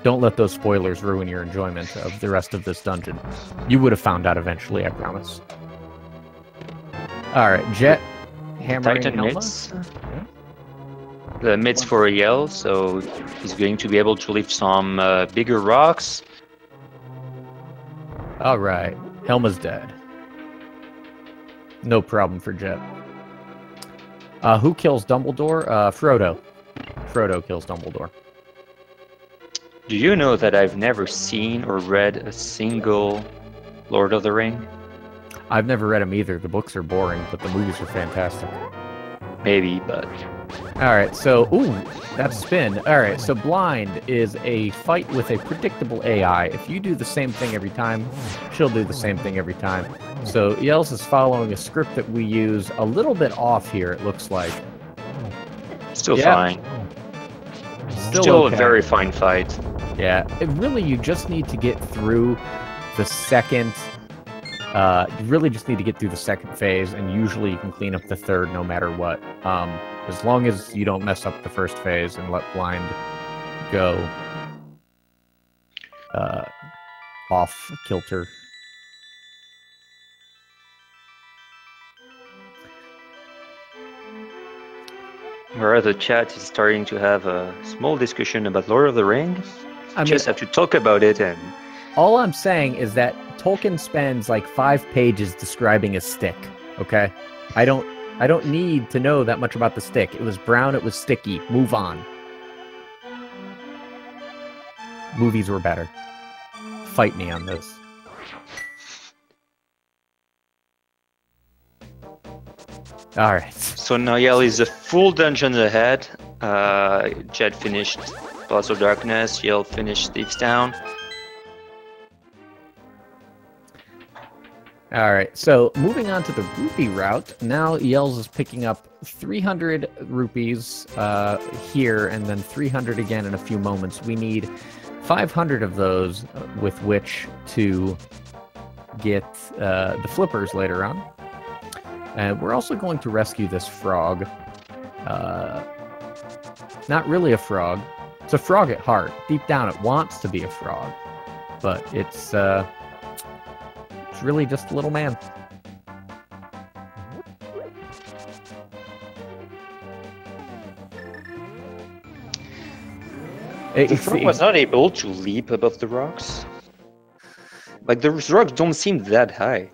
Don't let those spoilers ruin your enjoyment of the rest of this dungeon. You would have found out eventually, I promise. Alright, Jet, hammering Titan Helma. mitts. The mitts for a yell, so he's going to be able to lift some bigger rocks. Alright, Helma's dead. No problem for Jet. Who kills Dumbledore? Frodo. Frodo kills Dumbledore. Do you know that I've never seen or read a single Lord of the Ring? I've never read them either. The books are boring, but the movies are fantastic. Maybe, but... Alright, so... Ooh, that's spin. Alright, so Blind is a fight with a predictable AI. If you do the same thing every time, she'll do the same thing every time. So Yells is following a script that we use a little bit off here, it looks like. Still fine. Still okay. A very fine fight. Yeah, really you just need to get through the second... you really just need to get through the second phase, and usually you can clean up the third no matter what. As long as you don't mess up the first phase and let Blind go off kilter. Where the chat is starting to have a small discussion about Lord of the Rings. I just have to talk about it, and all I'm saying is that Tolkien spends like 5 pages describing a stick. Okay, I don't need to know that much about the stick. It was brown. It was sticky. Move on. Movies were better. Fight me on this. All right. So now Yell is a full dungeon ahead. Jet finished Palace of Darkness. Yell finished Thieves Town. All right, so moving on to the rupee route, now Yells is picking up 300 rupees here and then 300 again in a few moments. We need 500 of those with which to get the flippers later on. And we're also going to rescue this frog. Not really a frog. It's a frog at heart. Deep down it wants to be a frog, but it's really just a little man. The frog was not able to leap above the rocks. Like, the rocks don't seem that high.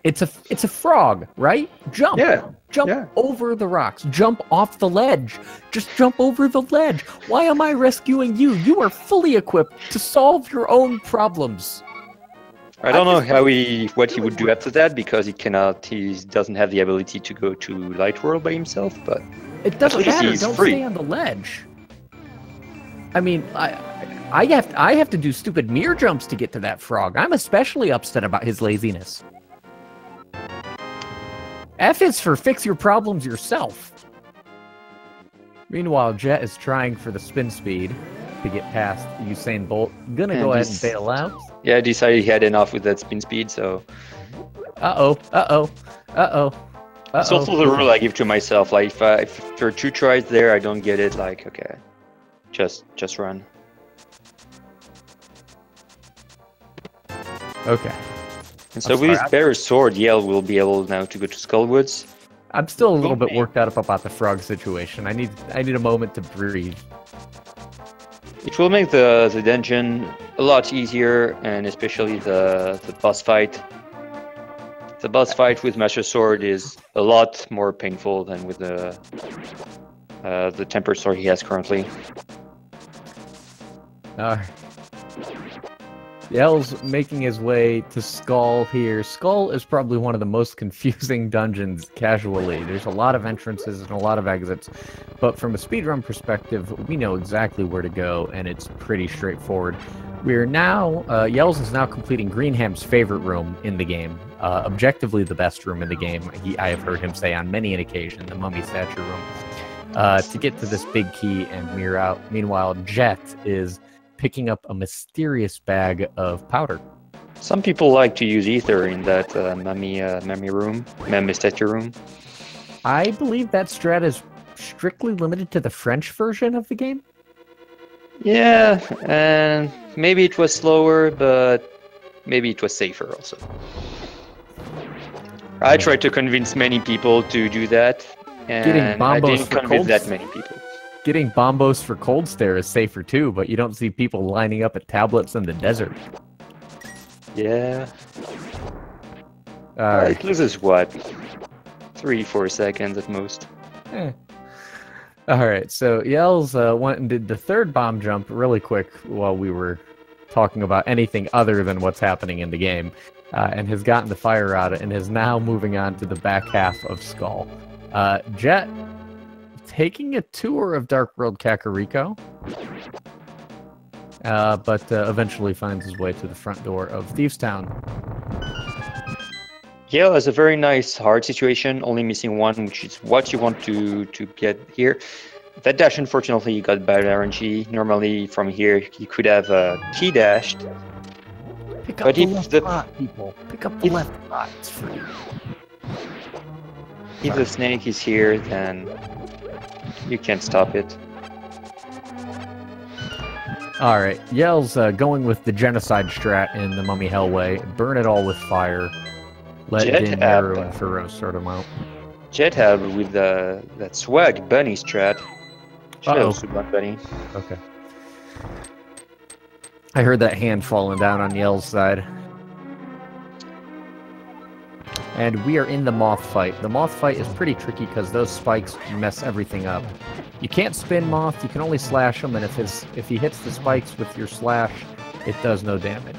It's a frog, right? Jump. Yeah. Jump over the rocks. Jump off the ledge. Just jump over the ledge. Why am I rescuing you? You are fully equipped to solve your own problems. I don't know what he would do after that, because he doesn't have the ability to go to Light World by himself, but it doesn't matter. Don't stay on the ledge. I mean, I have to do stupid mirror jumps to get to that frog. I'm especially upset about his laziness. F is for fix your problems yourself. Meanwhile, Jet is trying for the spin speed to get past Usain Bolt. Gonna go ahead and bail out. Yeah, I decided he had enough with that spin speed, so... Uh-oh. It's also the rule I give to myself. Like, if there are 2 tries there, I don't get it, like, okay. Just run. Okay. And so with his bearer sword, Yell will be able now to go to Skullwoods. I'm still a little bit worked out about the frog situation. I need a moment to breathe. It will make the dungeon a lot easier, and especially the boss fight. The boss fight with Master Sword is a lot more painful than with the Tempered Sword he has currently. Yell's making his way to Skull here. Skull is probably one of the most confusing dungeons casually. There's a lot of entrances and a lot of exits, but from a speedrun perspective, we know exactly where to go, and it's pretty straightforward. We're now, Yells is now completing Greenham's favorite room in the game. Objectively the best room in the game, I have heard him say on many an occasion, the mummy statue room. To get to this big key and mirror out. Meanwhile, Jet is picking up a mysterious bag of powder. Some people like to use ether in that mummy statue room. I believe that strat is strictly limited to the French version of the game. Yeah, and maybe it was slower, but maybe it was safer also. I tried to convince many people to do that, and I didn't convince that many people. Getting bombos for cold stare is safer too, but you don't see people lining up at tablets in the desert. Yeah. It loses what? 3-4 seconds at most. Alright, so Yells went and did the third bomb jump really quick while we were talking about anything other than what's happening in the game, and has gotten the fire out and is now moving on to the back half of Skull. Jet taking a tour of Dark World Kakariko, but eventually finds his way to the front door of Thieves Town. Yale has a very nice hard situation, only missing one, which is what you want to get here. That dash, unfortunately, got bad RNG. Normally, from here, you could have key dashed. Pick up the left spot, people. Pick up the left spot. It's free. If the snake is here, then you can't stop it. Alright, Yell's going with the genocide strat in the Mummy Hellway. Burn it all with fire. Let Din, Nero, and Furo sort them out. Jetabb with that swag bunny strat. Swag bunny. Okay. I heard that hand falling down on Yell's side. And we are in the Moth fight. The Moth fight is pretty tricky because those spikes mess everything up. You can't spin Moth, you can only slash him, and if he hits the spikes with your slash, it does no damage.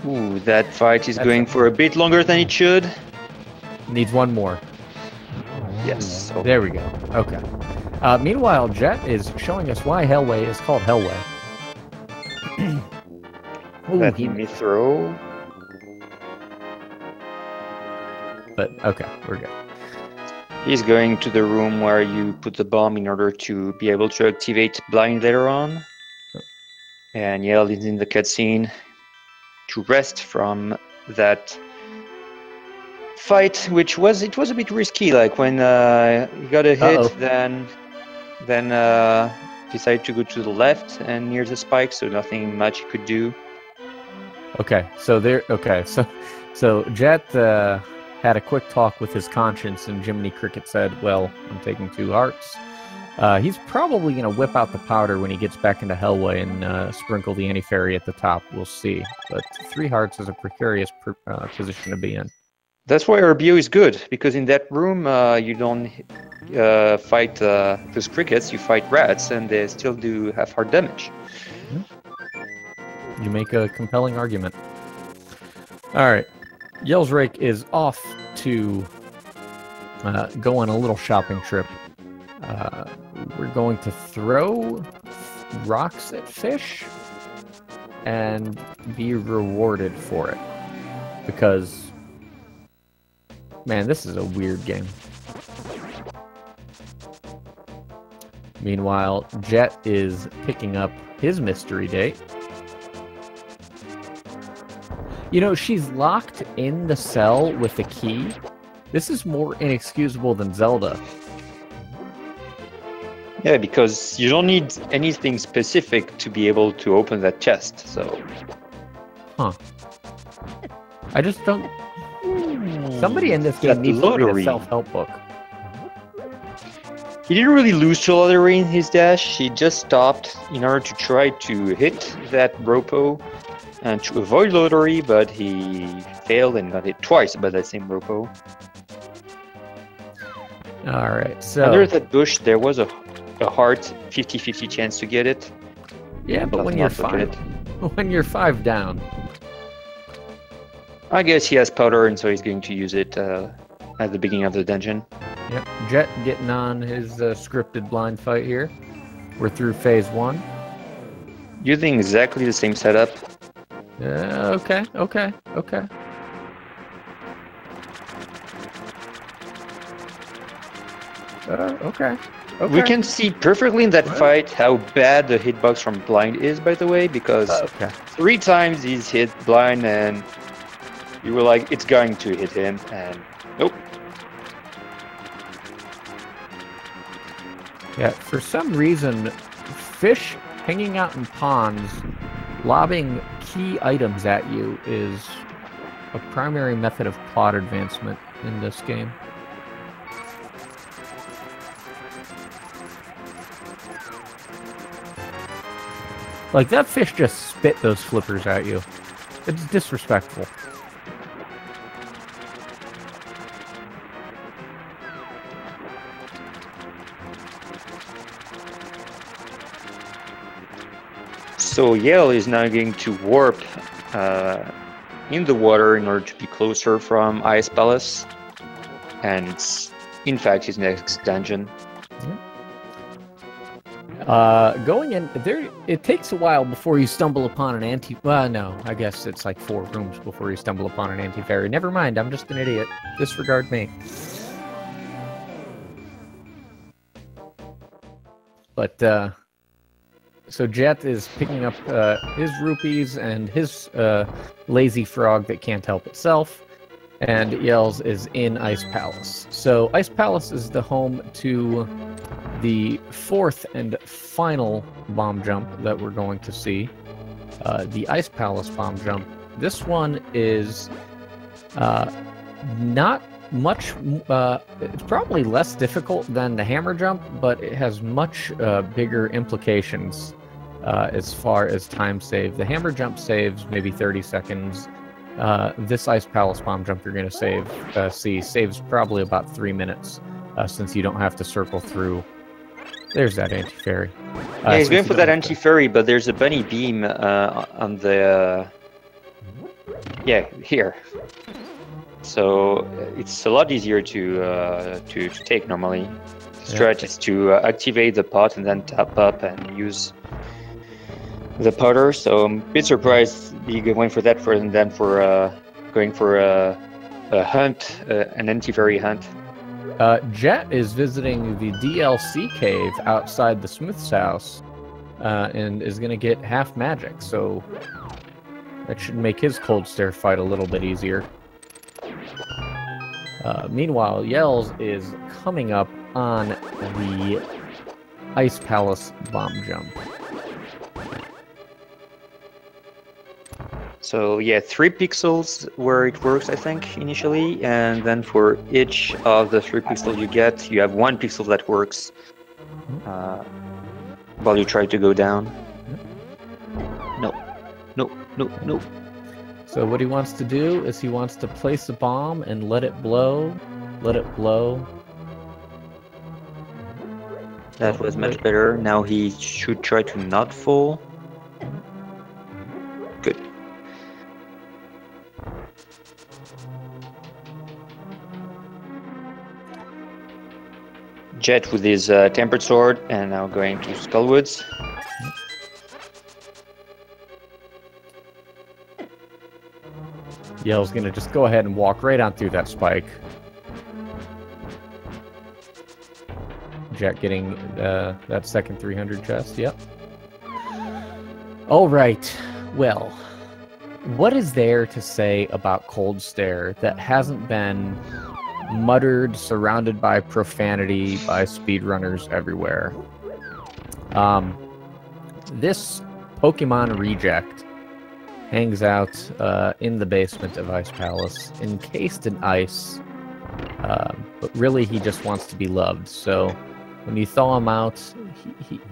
Ooh, that fight is going for a bit longer than it should. Needs one more. Yes. Okay. There we go. Okay. Meanwhile, Jet is showing us why Hellway is called Hellway. Let me throw. But, okay, we're good. He's going to the room where you put the bomb in order to be able to activate blind later on. And Yale is in the cutscene to rest from that fight, which was a bit risky. Like when he got a hit, then decided to go to the left and near the spike, so nothing much he could do. Okay, so so Jet had a quick talk with his conscience, and Jiminy Cricket said, "Well, I'm taking 2 hearts." He's probably going to whip out the powder when he gets back into Hellway and sprinkle the anti-fairy at the top. We'll see. But 3 hearts is a precarious position to be in. That's why RBO is good, because in that room you don't fight those crickets, you fight rats, and they still do half-heart damage. You make a compelling argument. Alright. Yelsraek is off to go on a little shopping trip. We're going to throw rocks at fish and be rewarded for it. Because, man, this is a weird game. Meanwhile, Jet is picking up his mystery date. You know, she's locked in the cell with the key. This is more inexcusable than Zelda. Yeah, because you don't need anything specific to be able to open that chest, so... Huh. I just don't... Somebody in this game needs to read a self-help book. He didn't really lose Solarity in his dash. He just stopped in order to try to hit that Ropo and to avoid Lottery, but he failed and got hit twice by that same Ropo. Alright, so... Under that bush, there was a hard 50-50 chance to get it. Yeah, but when you're 5... When you're 5 down... I guess he has powder, and so he's going to use it at the beginning of the dungeon. Yep, Jet getting on his scripted blind fight here. We're through phase 1. Using exactly the same setup. Okay. Okay. We can see perfectly in that fight how bad the hitbox from blind is, by the way, because 3 times he's hit blind and you were like, it's going to hit him, and nope. Yeah, for some reason, fish hanging out in ponds, lobbing key items at you is a primary method of plot advancement in this game. Like, that fish just spit those flippers at you. It's disrespectful. So Yale is now going to warp in the water in order to be closer from Ice Palace, and it's in fact his next dungeon. Going in there, it takes a while before you stumble upon an anti. Well, no, I guess it's like 4 rooms before you stumble upon an anti-fairy. Never mind, I'm just an idiot. Disregard me. But so Jet is picking up his rupees and his lazy frog that can't help itself, and Yells is in Ice Palace. So Ice Palace is the home to the 4th and final bomb jump that we're going to see. The Ice Palace bomb jump. This one is not much, it's probably less difficult than the hammer jump, but it has much bigger implications as far as time save. The hammer jump saves maybe 30 seconds. This Ice Palace bomb jump you're going to saves probably about 3 minutes, since you don't have to circle through. There's that anti-fairy. Yeah, he's going for that anti-fairy, but there's a bunny beam on the... yeah, here. So it's a lot easier to take normally. The strat is to activate the pot and then tap up and use the powder. So I'm a bit surprised you going for that first than for going for a hunt, an anti-fairy hunt. Jet is visiting the DLC cave outside the Smith's house, and is going to get half magic, so that should make his cold stare fight a little bit easier. Meanwhile, Yells is coming up on the Ice Palace bomb jump. So yeah, 3 pixels where it works, I think, initially, and then for each of the 3 pixels you get, you have 1 pixel that works while you try to go down. No. So what he wants to do is he wants to place a bomb and let it blow. That was much better. Now he should try to not fall. Good. Jet with his tempered sword, and now going to Skullwoods. Yell's gonna just go ahead and walk right on through that spike. Jet getting that second 300 chest, yep. Alright, well, what is there to say about Cold Stare that hasn't been muttered, surrounded by profanity by speedrunners everywhere? This Pokemon reject hangs out in the basement of Ice Palace, encased in ice, but really he just wants to be loved. So When you thaw him out,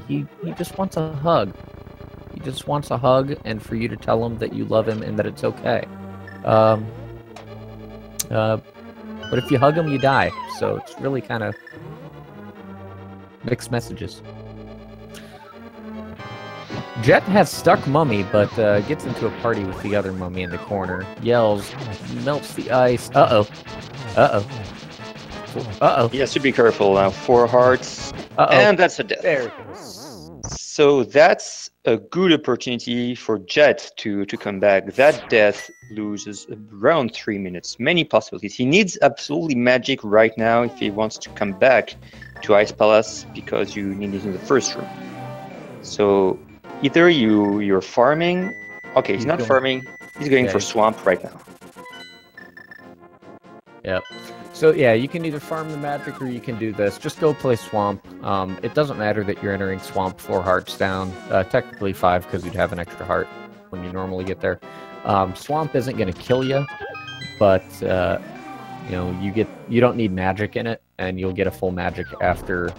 he just wants a hug. He just wants a hug, and for you to tell him that you love him and that it's okay. But if you hug him, you die. So it's really kind of mixed messages. Jet has stuck Mummy, but gets into a party with the other Mummy in the corner. Yells, melts the ice. Uh-oh. Uh-oh. Uh-oh. He has to be careful now. 4 hearts. Uh-oh. And that's a death. There it goes. So that's a good opportunity for Jet to come back. That death loses around 3 minutes. Many possibilities. He needs absolutely magic right now if he wants to come back to Ice Palace, because you need it in the first room. So either you're farming. Okay, he's not farming. He's going for Swamp right now. Yep. So yeah, you can either farm the magic or you can do this. Just go play Swamp. It doesn't matter that you're entering Swamp 4 hearts down. Technically 5, because you'd have an extra heart when you normally get there. Swamp isn't going to kill you, but you know, you don't need magic in it, and you'll get a full magic after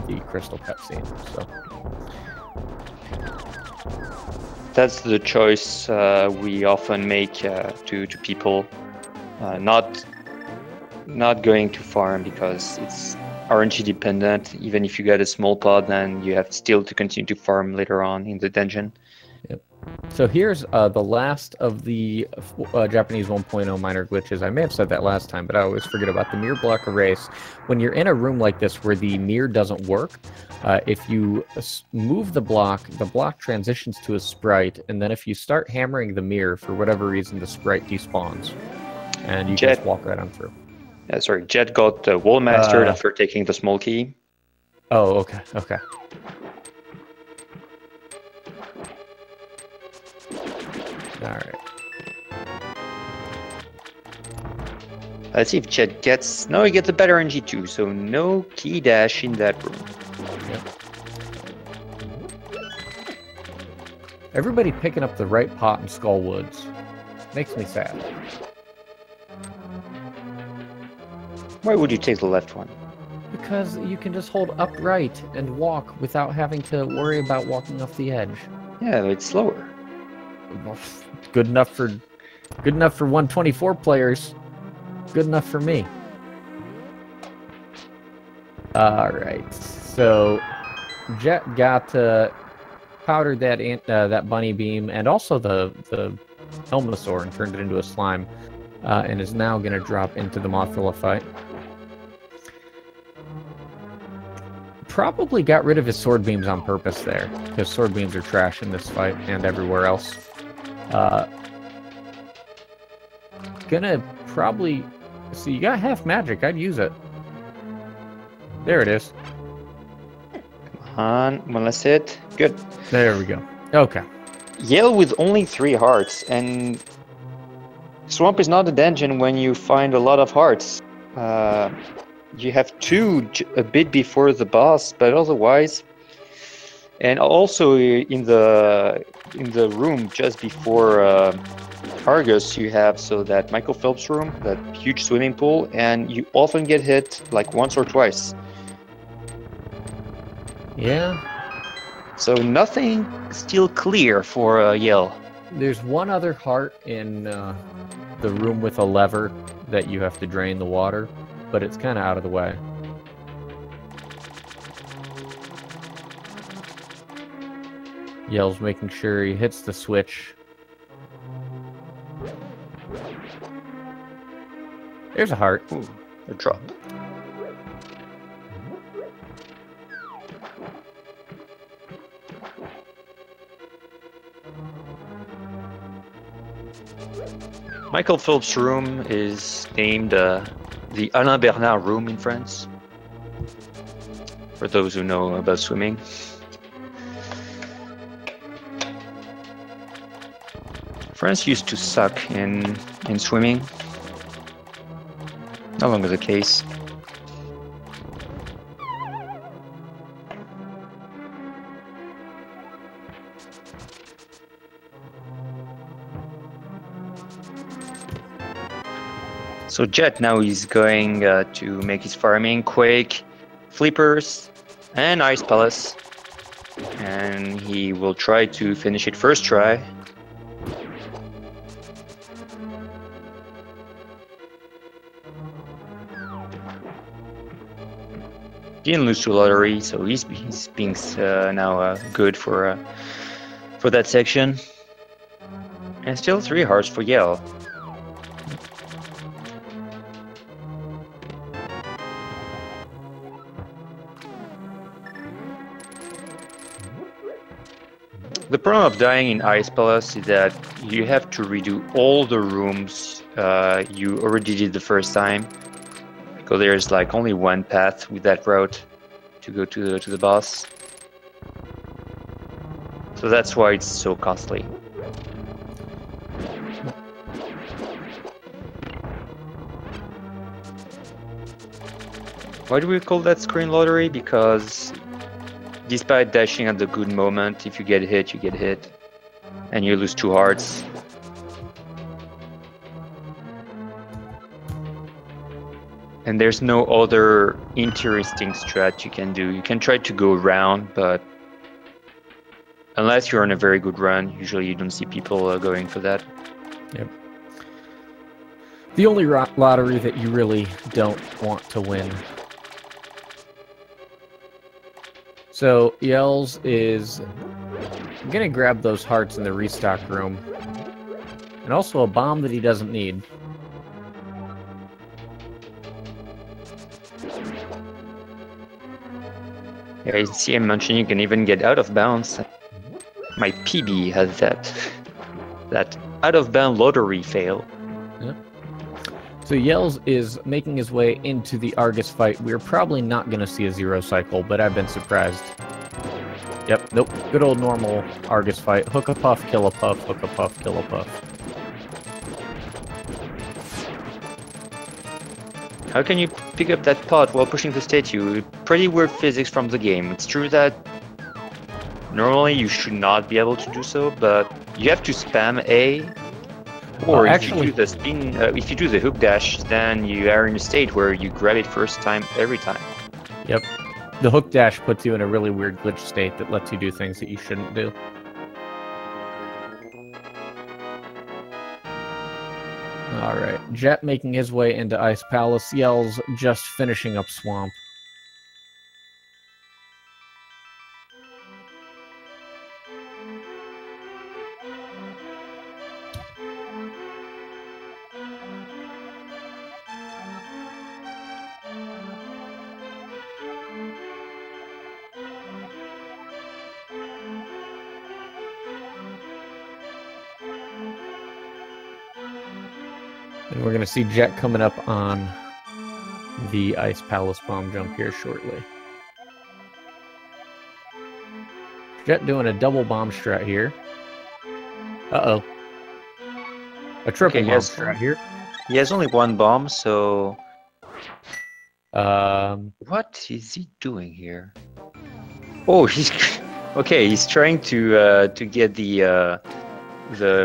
the crystal cutscene. So that's the choice we often make to people, not going to farm, because it's RNG dependent. Even if you get a small pod, then you have still to continue to farm later on in the dungeon. Yep. So here's the last of the Japanese 1.0 minor glitches. I may have said that last time, but I always forget about the mirror block erase. When you're in a room like this where the mirror doesn't work, if you move the block transitions to a sprite, and then if you start hammering the mirror, for whatever reason, the sprite despawns, and you can just walk right on through. Sorry, Jet got wall mastered after taking the small key. Oh, okay, okay. Alright. Let's see if Jet gets... No, he gets a better NG2, so no key dash in that room. Yep. Everybody picking up the right pot in Skull Woods. Makes me sad. Why would you take the left one? Because you can just hold upright and walk without having to worry about walking off the edge. Yeah, it's slower. Good enough for 124 players. Good enough for me. All right, so Jet got powdered that bunny beam and also the Helmosaur and turned it into a slime, and is now going to drop into the Mothula fight. Probably got rid of his sword beams on purpose there, because sword beams are trash in this fight and everywhere else. Gonna probably... So you got half magic, I'd use it. There it is. Come on, one last hit. Good. There we go. Okay. Yell with only 3 hearts, and Swamp is not a dungeon when you find a lot of hearts. You have 2 a bit before the boss, but otherwise, and also in the room just before Argus, you have that Michael Phelps room, that huge swimming pool, and you often get hit like once or twice. Yeah. So nothing still clear for Yell. There's one other heart in the room with a lever that you have to drain the water, but it's kind of out of the way. Yell's making sure he hits the switch. There's a heart. Ooh, a drop. Michael Phelps' room is named the Alain Bernard room in France, for those who know about swimming. France used to suck in swimming. No longer the case. So Jet now is going to make his farming, Quake, Flippers, And Ice Palace. And he will try to finish it first try. Didn't lose to lottery, so he's being now good for that section. And still 3 hearts for Yell. The problem of dying in Ice Palace is that you have to redo all the rooms you already did the first time. Because there's like only one path with that route to go to the boss. So that's why it's so costly. Why do we call that screen lottery? Because despite dashing at the good moment, if you get hit, you get hit. And you lose 2 hearts. And there's no other interesting strat you can do. You can try to go around, but unless you're on a very good run, usually you don't see people going for that. Yep. The only lottery that you really don't want to win. So Yells is gonna grab those hearts in the restock room. And also a bomb that he doesn't need. Yeah, I see him mentioning you can even get out of bounds. My PB has that out of bound lottery fail. Yep. So Yells is making his way into the Argus fight. We're probably not going to see a 0 cycle, but I've been surprised. Yep, nope. Good old normal Argus fight. Hook a puff, kill a puff, hook a puff, kill a puff. How can you pick up that pot while pushing the statue? Pretty weird physics from the game. It's true that normally you should not be able to do so, but you have to spam A. Or if you do the spin, if you do the hook dash, then you are in a state where you grab it first time every time. Yep. The hook dash puts you in a really weird glitch state that lets you do things that you shouldn't do. Alright, Jet making his way into Ice Palace. Yells just finishing up Swamp. And we're going to see Jet coming up on the Ice Palace bomb jump here shortly. Jet doing a double bomb strat here. Uh-oh. A triple bomb strat here. He has only 1 bomb, so... What is he doing here? Oh, he's... Okay, he's trying to get the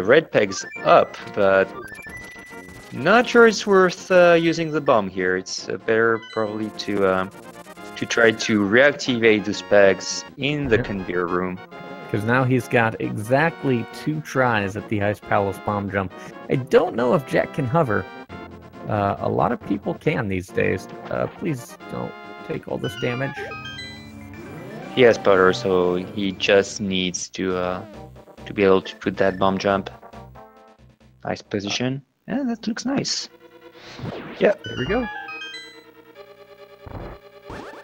red pegs up, but... Not sure it's worth using the bomb here. It's better probably to try to reactivate those pegs in the conveyor room. Because now he's got exactly 2 tries at the Ice Palace bomb jump. I don't know if Jet can hover. A lot of people can these days. Please don't take all this damage. He has putter, so he just needs to be able to put that bomb jump. Nice position. Yeah, that looks nice. Yeah, there we go.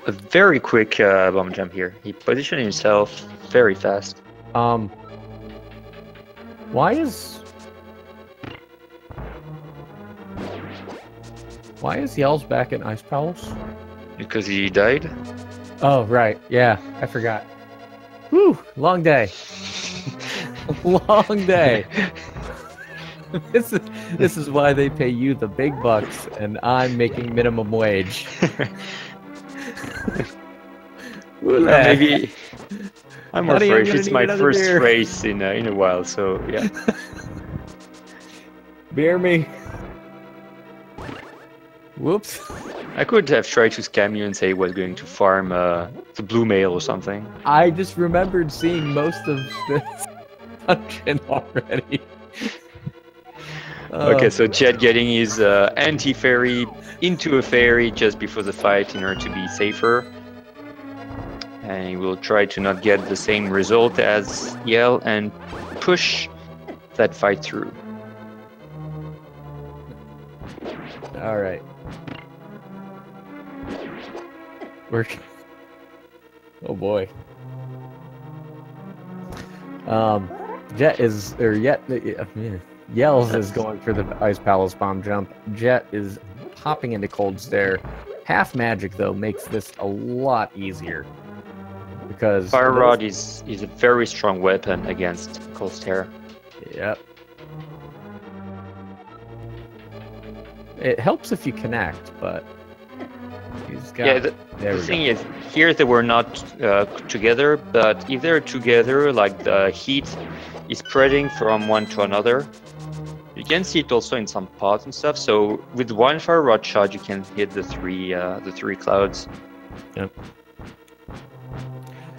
A very quick bomb jump here. He positioned himself very fast. Why is Yells back in Ice Palace? Because he died. Oh, right. Yeah, I forgot. Whew, long day. Long day. This is why they pay you the big bucks and I'm making minimum wage. Maybe I'm afraid it's my first race in a while, so yeah. Beer me. Whoops. I could have tried to scam you and say he was going to farm the blue mail or something. I just remembered seeing most of this dungeon already. Okay, so Jet getting his anti-fairy into a fairy just before the fight in order to be safer. And he will try to not get the same result as Yell and push that fight through. All right. Oh boy. Jet is, or Yet, Yells is going for the Ice Palace Bomb jump. Jet is hopping into Cold Stare. Half magic though makes this a lot easier because Fire Rod is a very strong weapon against Cold Stare. Yep. It helps if you connect, but he's got. Yeah, the thing is, here they were not together, but if they're together, like the heat is spreading from one to another. You can see it also in some pots and stuff. So with one Fire Rod shot, you can hit the three clouds. Yep.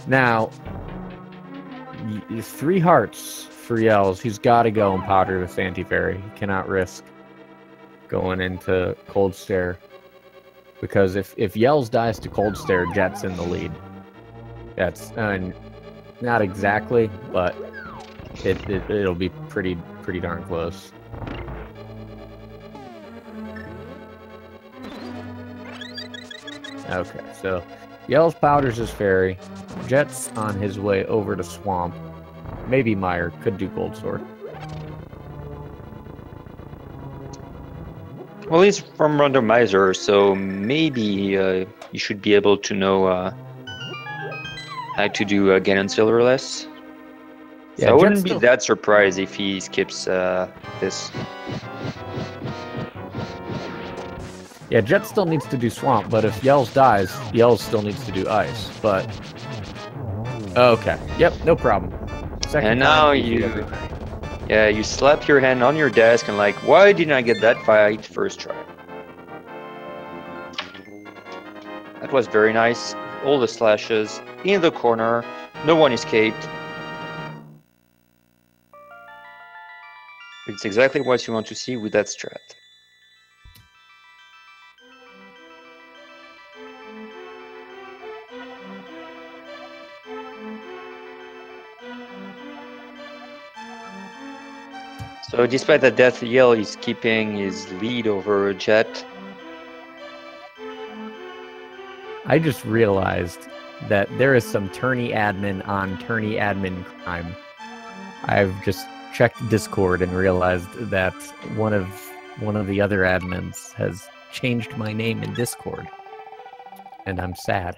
Now, 3 hearts for Yells. He's got to go and powder this anti-fairy. He cannot risk going into Cold Stare, because if Yells dies to Cold Stare, Jet's in the lead. That's not exactly, but it'll be pretty darn close. Okay, so Yells powders his fairy. Jet's on his way over to Swamp. Maybe Meyer could do Gold Sword. Well, he's from Randomizer, so maybe you should be able to know how to do Ganon Silverless. Yeah, so I wouldn't be that surprised if he skips this. Yeah, Jet still needs to do Swamp, but if Yells dies, Yells still needs to do Ice. But okay, yep, no problem. Second and now you slap your hand on your desk and like, why didn't I get that fight first try? That was very nice. All the slashes in the corner, no one escaped. It's exactly what you want to see with that strat. So despite the death, Yell is keeping his lead over Jet. I just realized that there is some tourney admin on tourney admin crime. I've just checked Discord and realized that one of the other admins has changed my name in Discord, and I'm sad.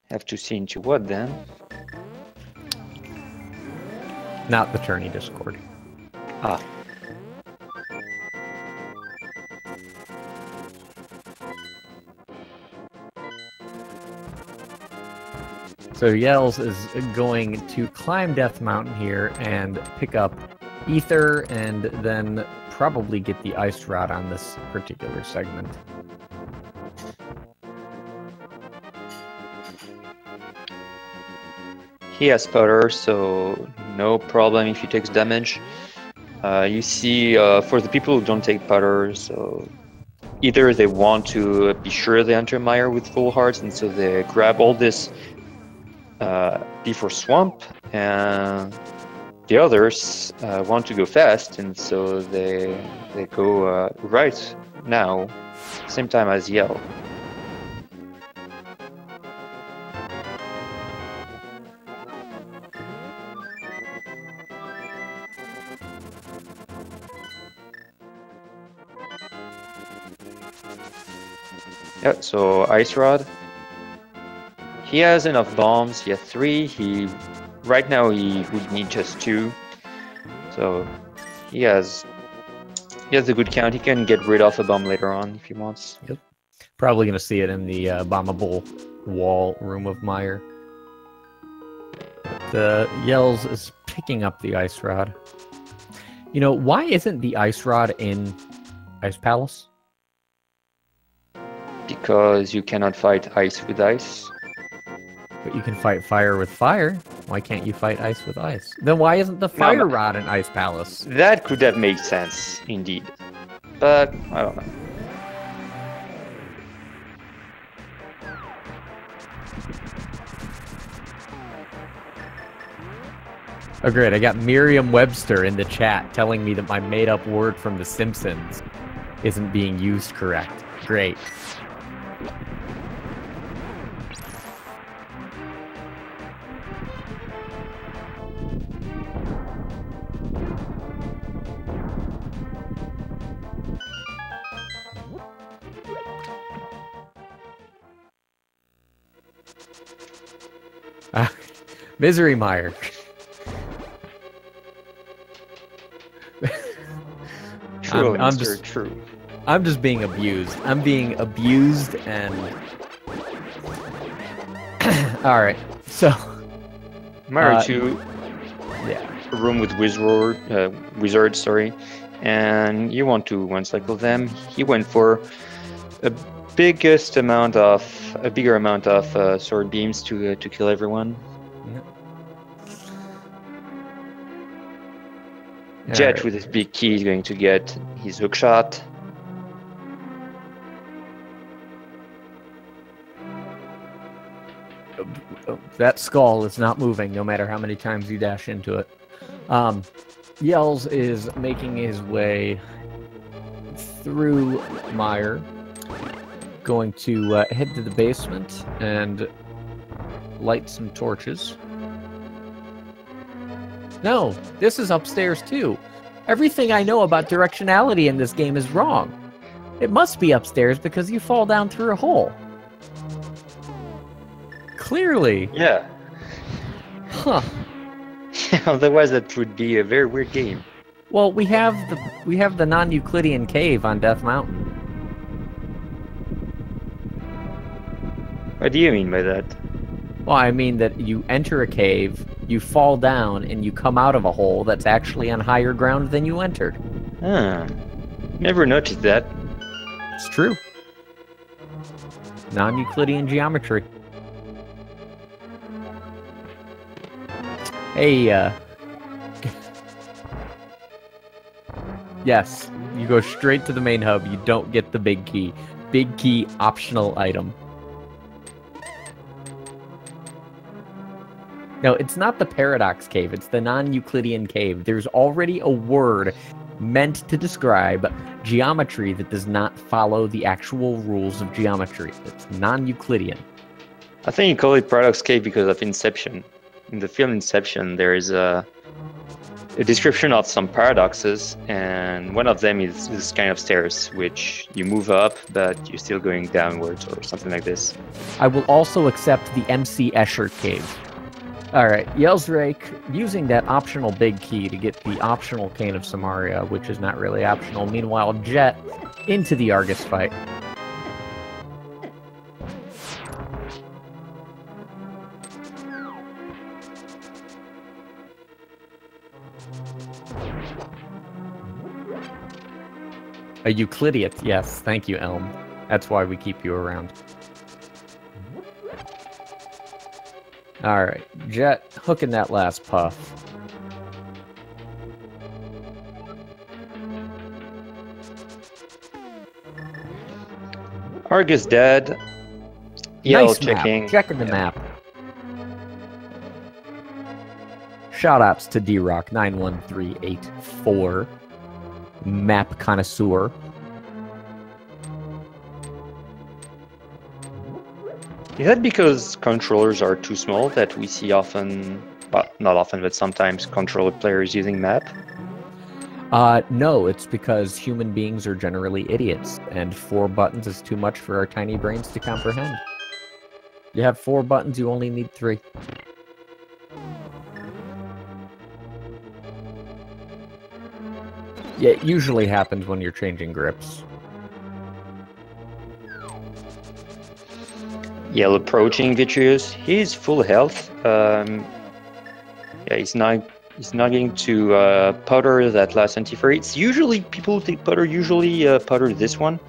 Have to see into what then? Not the tourney Discord. Ah. So Yells is going to climb Death Mountain here and pick up Ether and then probably get the Ice Rod on this particular segment. He has powder, so no problem if he takes damage. You see, for the people who don't take powder, so either they want to be sure they enter Mire with full hearts, and so they grab all this before Swamp, and the others want to go fast, and so they go right now, same time as Yell. Yeah, so Ice Rod. He has enough bombs. He has 3. Right now he would need just 2. So he has a good count. He can get rid of a bomb later on if he wants. Yep. Probably gonna see it in the bombable wall room of Meyer. The Yells is picking up the Ice Rod. You know, why isn't the Ice Rod in Ice Palace? Because you cannot fight ice with ice. But you can fight fire with fire. Why can't you fight ice with ice? Then why isn't the fire rod in Ice Palace? That could have made sense, indeed. But, I don't know. Oh great, I got Merriam-Webster in the chat telling me that my made-up word from The Simpsons isn't being used correct. Great. Misery Mire. True, Mr. True. I'm just being abused. I'm being abused and... Alright, so... Mario 2, yeah. a room with wizards, sorry, and you want to one-cycle them. He went for a bigger amount of sword beams to kill everyone. Jet right. with his big key is going to get his hook shot. That skull is not moving no matter how many times you dash into it. Yells is making his way through Mire, going to head to the basement and light some torches. No, this is upstairs too. Everything I know about directionality in this game is wrong. It must be upstairs because you fall down through a hole. Clearly. Yeah. Huh. Otherwise, that would be a very weird game. Well, we have the non-Euclidean cave on Death Mountain. What do you mean by that? Well, I mean that you enter a cave, you fall down, and you come out of a hole that's actually on higher ground than you entered. Ah, never noticed that. It's true. Non-Euclidean geometry. Hey, yes, you go straight to the main hub, you don't get the big key. Big key optional item. No, it's not the Paradox Cave, it's the non-Euclidean cave. There's already a word meant to describe geometry that does not follow the actual rules of geometry. It's non-Euclidean. I think you call it Paradox Cave because of Inception. In the film Inception, there is a description of some paradoxes, and one of them is this kind of stairs, which you move up, but you're still going downwards or something like this. I will also accept the MC Escher Cave. Alright, yelsraek using that optional big key to get the optional Cane of Samaria, which is not really optional. Meanwhile, Jet into the Argus fight. A Euclidean, yes, thank you, Elm. That's why we keep you around. Alright, Jet hooking that last puff. Argus dead. Yell Nice checking. map. Checking the map. Shoutouts to DRock91384. Map connoisseur. Is that because controllers are too small that we see often, well, not often, but sometimes controller players using map? No, it's because human beings are generally idiots, and 4 buttons is too much for our tiny brains to comprehend. You have 4 buttons, you only need 3. Yeah, it usually happens when you're changing grips. Yell approaching Vitreous. He's full health. Yeah, he's not going to putter that last anti-fray. It's usually people who take putter usually putter this one,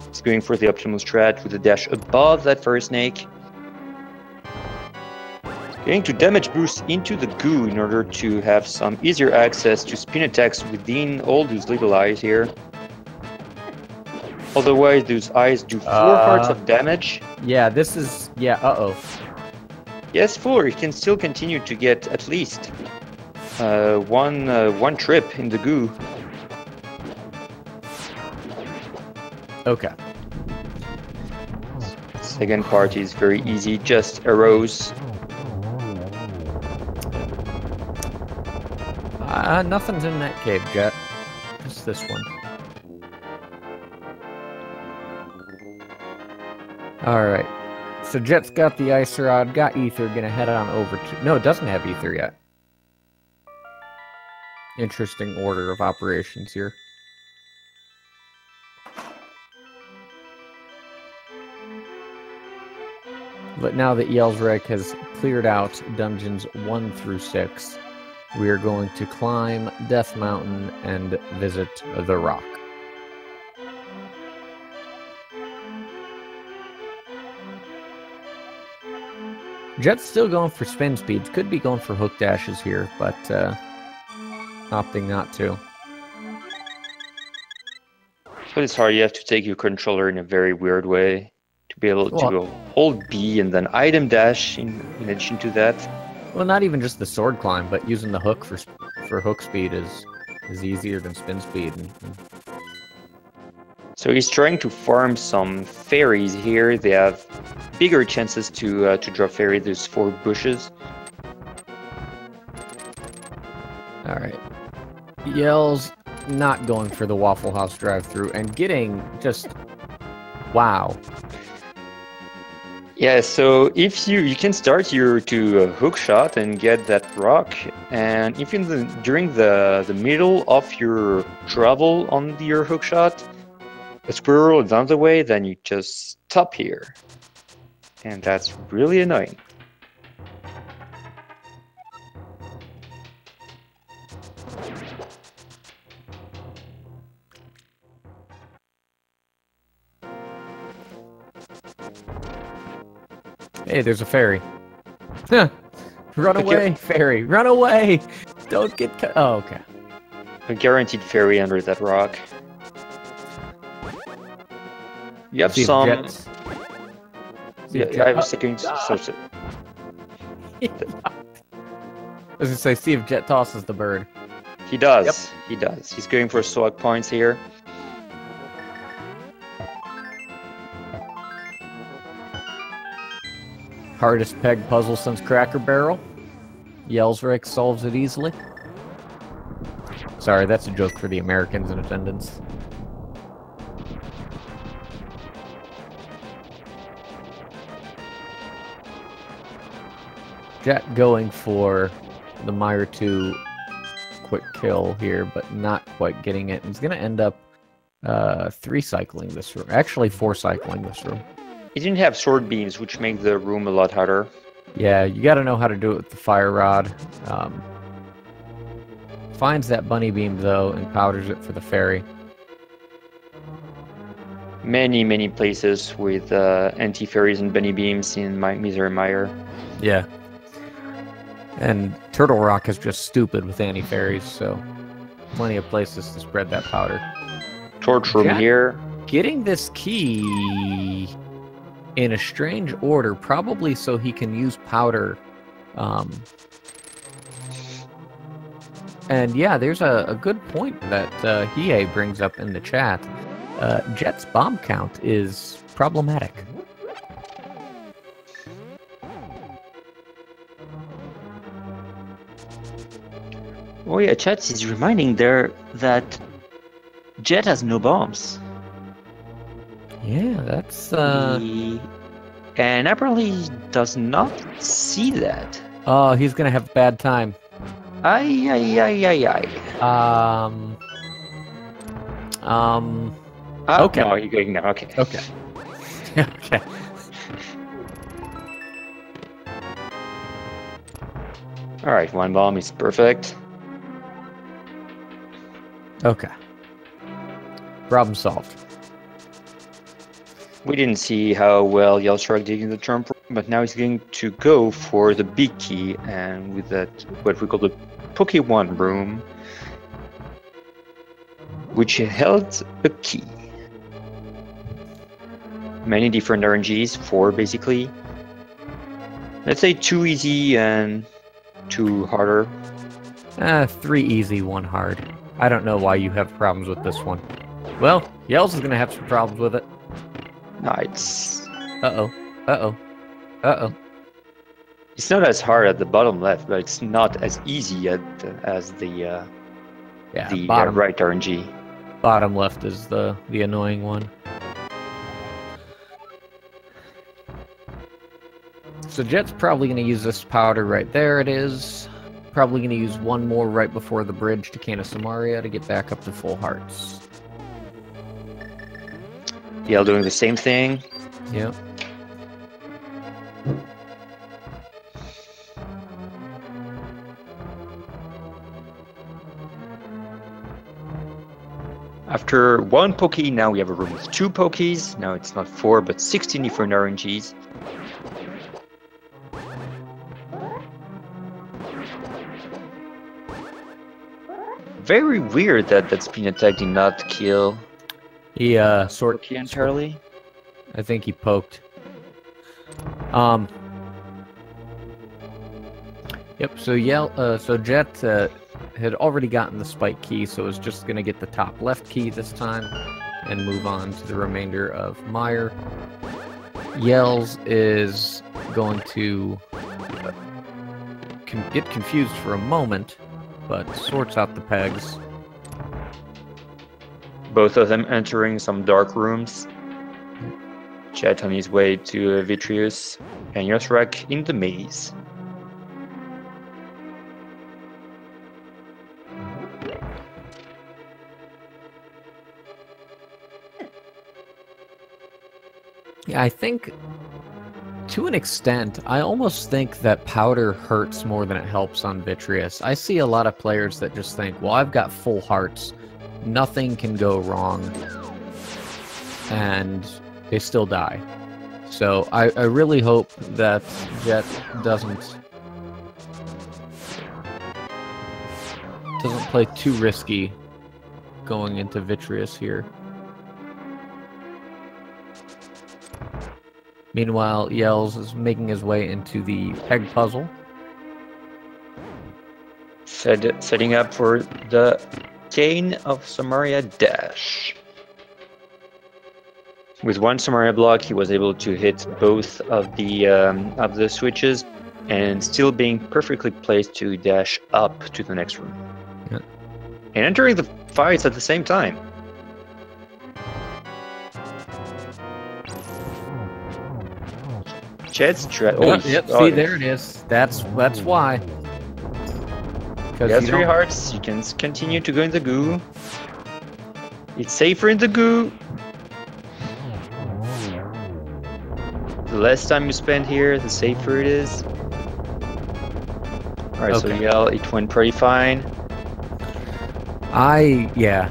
He's going for the optimal strat with a dash above that first snake. Going to damage boost into the goo in order to have some easier access to spin attacks within all those little eyes here. Otherwise, those eyes do 4 hearts of damage. Yeah, this is... Yeah, uh-oh. Yes, 4. He can still continue to get at least one trip in the goo. Okay. Second part is very easy, just arrows. Nothing's in that cave, Jet. Just this one. Alright. So Jet's got the ice rod, got ether, gonna head on over to... No, it doesn't have ether yet. Interesting order of operations here. But now that yelsraek has cleared out dungeons 1 through 6, we are going to climb Death Mountain and visit the rock. Jet's still going for spin speeds. Could be going for hook dashes here, but opting not to. But it's hard. You have to take your controller in a very weird way to be able to hold B and then item dash in addition to that. Well, not even just the sword climb, but using the hook for hook speed is easier than spin speed. So he's trying to farm some fairies here. They have bigger chances to draw fairy. There's 4 bushes. All right, Yells not going for the Waffle House drive-through and getting just wow. Yeah, so if you can start your hook shot and get that rock, and if during the middle of your travel on your hook shot, a squirrel down the way, then you just stop here, and that's really annoying. Hey, there's a fairy. Run away, fairy. Run away. Don't get cut. Oh, okay. A guaranteed fairy under that rock. You have some... Yeah, I was thinking... I was gonna say, see if Jet tosses the bird. He does. Yep. He does. He's going for swag points here. Hardest peg puzzle since Cracker Barrel. yelsraek solves it easily. Sorry, that's a joke for the Americans in attendance. Jet going for the Mire 2 quick kill here, but not quite getting it. He's going to end up 3 cycling this room. Actually, 4 cycling this room. He didn't have sword beams, which make the room a lot harder. Yeah, you got to know how to do it with the fire rod. Finds that bunny beam, though, and powders it for the fairy. Many places with anti-fairies and bunny beams in Misery Mire. Yeah. And Turtle Rock is just stupid with anti-fairies, so plenty of places to spread that powder. Torch room here. Getting this key in a strange order, probably so he can use powder. And yeah, there's a good point that Hiei brings up in the chat. Jet's bomb count is problematic. Oh yeah, chat is reminding there that Jet has no bombs. Yeah, that's... And apparently does not see that. Oh, he's gonna have a bad time. Ay. Okay. No, you're going now, okay. Okay. Okay. Alright, 1 bomb is perfect. Okay. Problem solved. We didn't see how well yelsraek did in the turn, but now he's going to go for the big key, and with that, what we call the Poke1 room, which held a key. Many different RNGs, 4 basically. Let's say 2 easy and 2 harder. 3 easy, 1 hard. I don't know why you have problems with this one. Well, Yels is going to have some problems with it. Nice. Uh-oh. Uh-oh. Uh-oh. It's not as hard at the bottom left, but it's not as easy as the bottom right RNG. Bottom left is the annoying one. So Jet's probably going to use this powder right there. It is. Probably going to use 1 more right before the bridge to Can of Samaria to get back up to full hearts. Yell doing the same thing. Yep. After 1 Poke, now we have a room with 2 Pokes. Now it's not 4, but 16 different RNGs. Very weird that spin attack did not kill He Poke entirely. I think he poked. Yep. So Jet had already gotten the spike key, so was just gonna get the top left key this time, and move on to the remainder of Meyer. Yels is going to get confused for a moment, but sorts out the pegs. Both of them entering some dark rooms. Jet on his way to Vitreous, and yelsraek in the maze. Yeah, I think, to an extent, I almost think that powder hurts more than it helps on Vitreous. I see a lot of players that just think, well, I've got full hearts, nothing can go wrong, and they still die. So I really hope that Jet doesn't play too risky going into Vitreous here. Meanwhile, Yels is making his way into the peg puzzle. Setting up for the Cane of Samaria dash. With 1 Samaria block, he was able to hit both of the switches, and still being perfectly placed to dash up to the next room. Yeah. And entering the fights at the same time. Jet's see, there it is. That's why. You got 3 hearts. You can continue to go in the goo. It's safer in the goo. The less time you spend here, the safer it is. Alright, okay. So Yell, it went pretty fine. Yeah.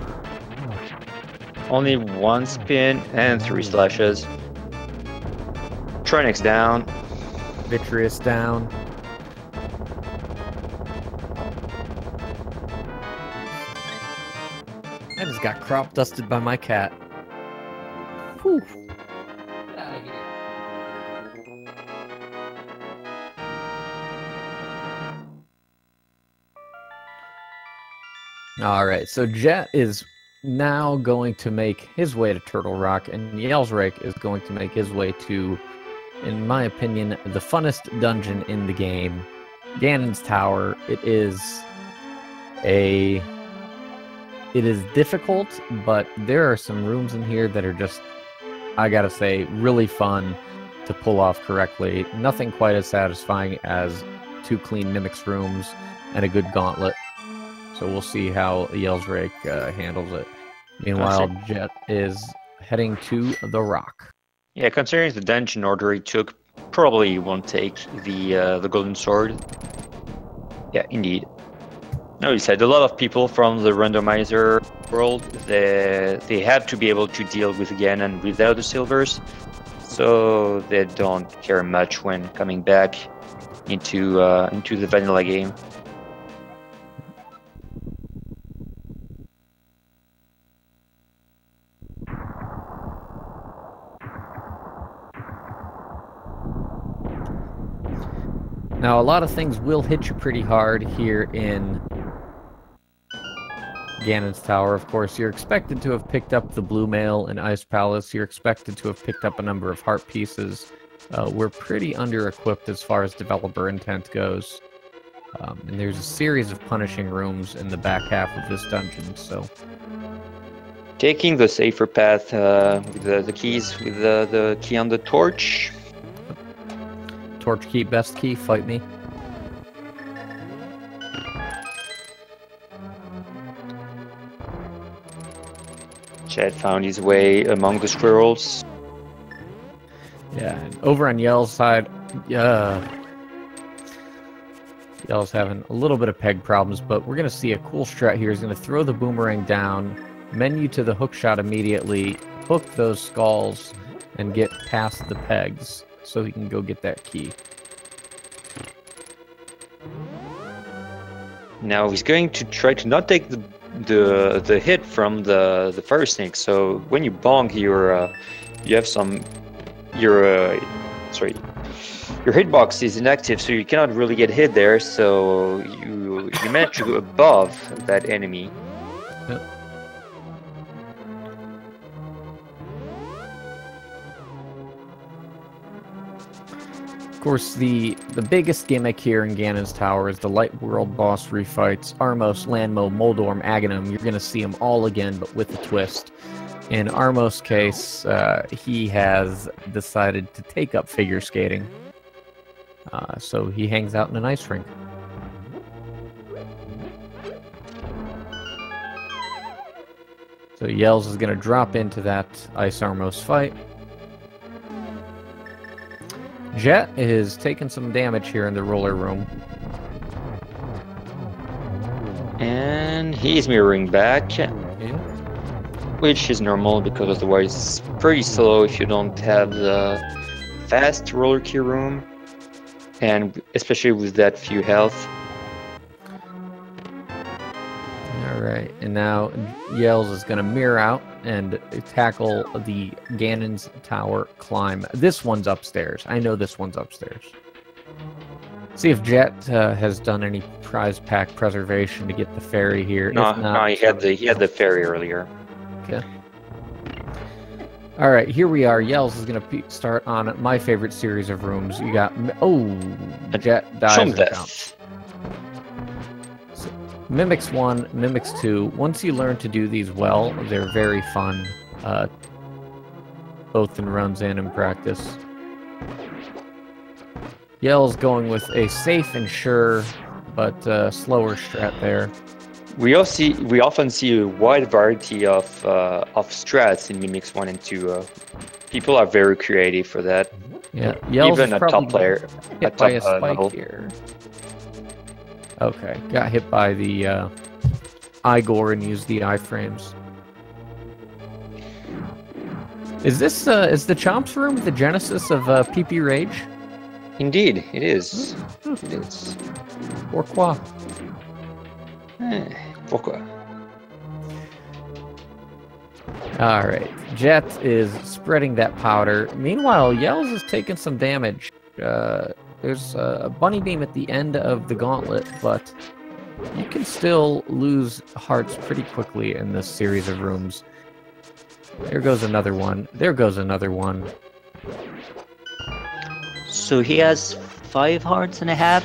Only 1 spin and 3 slashes. Trinix down. Vitreous down. I just got crop dusted by my cat. Whew. Get out of here. Alright, so Jet is now going to make his way to Turtle Rock, and yelsraek is going to make his way to, in my opinion, the funnest dungeon in the game, Ganon's Tower. It is difficult, but there are some rooms in here that are just, I gotta say, really fun to pull off correctly. Nothing quite as satisfying as 2 clean Mimics rooms and a good gauntlet. So we'll see how yelsraek handles it. Meanwhile, Jet is heading to the rock. Yeah, considering the dungeon order he took, probably won't take the golden sword. Yeah, indeed. No, you said a lot of people from the randomizer world, they had to be able to deal with Ganon without the silvers, so they don't care much when coming back into the vanilla game. Now, a lot of things will hit you pretty hard here in Ganon's Tower. Of course, you're expected to have picked up the Blue Mail in Ice Palace. You're expected to have picked up a number of heart pieces. We're pretty under-equipped as far as developer intent goes. And there's a series of punishing rooms in the back half of this dungeon, so... Taking the safer path with the keys, with the key on the torch. Torch key, best key, fight me. Chad found his way among the squirrels. Yeah, and over on Yell's side, Yell's having a little bit of peg problems, but we're going to see a cool strat here. He's going to throw the boomerang down, menu to the hook shot immediately, hook those skulls, and get past the pegs so he can go get that key. Now he's going to try to not take the hit from the fire snake. So when you bonk, you have some your hitbox is inactive, so you cannot really get hit there. So you manage to go above that enemy. Yep. Of course, the biggest gimmick here in Ganon's Tower is the Light World boss refights. Armos, Lanmo, Moldorm, Aghanim. You're going to see them all again, but with a twist. In Armos' case, he has decided to take up figure skating. So he hangs out in an ice rink. So Yells is going to drop into that Ice Armos fight. Jet is taking some damage here in the roller room. And he's mirroring back. Yeah. Which is normal, because otherwise it's pretty slow if you don't have the fast roller key room. And especially with that few health. Alright, and now Yells is going to mirror out and tackle the Ganon's Tower climb. This one's upstairs. I know this one's upstairs. See if Jet has done any prize pack preservation to get the fairy here. No, he had the fairy earlier. Okay. Alright, here we are. Yells is going to start on my favorite series of rooms. You got... Oh! Jet dies and jumps. Mimics 1, Mimics 2. Once you learn to do these well, they're very fun, both in runs and in practice. Yell's going with a safe and sure, but slower strat there. We often see a wide variety of strats in Mimics 1 and 2. People are very creative for that. Yeah, Yell's even a top player, hit by a spike here. Okay, got hit by the Igor and used the iframes. Is this is the Chomps room the genesis of PP Rage? Indeed, it is. It is. Pourquoi? Pourquoi? All right, Jet is spreading that powder. Meanwhile, Yells is taking some damage. There's a bunny beam at the end of the gauntlet, but you can still lose hearts pretty quickly in this series of rooms. There goes another one. There goes another one. So he has 5 hearts and a half?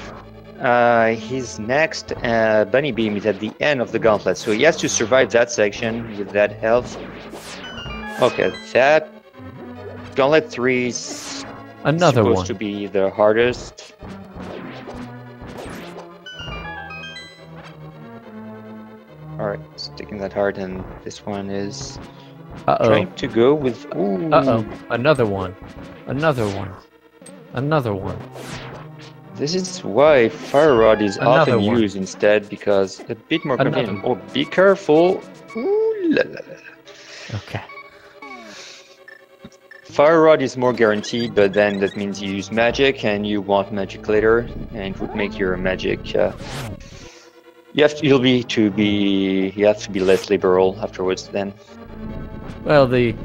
His next bunny beam is at the end of the gauntlet, so he has to survive that section with that health. Okay, that gauntlet 3 is another supposed one to be the hardest. Alright, sticking that hard, and this one is trying to go with... Ooh. Uh-oh, another one. Another one. Another one. This is why Fire Rod is Another often one. used instead, because a bit more Another convenient. Oh, be careful! Ooh, la, la, la. Okay. Fire Rod is more guaranteed, but then that means you use magic, and you want magic later, and it would make your magic. You have to be less liberal afterwards. Then. Well, the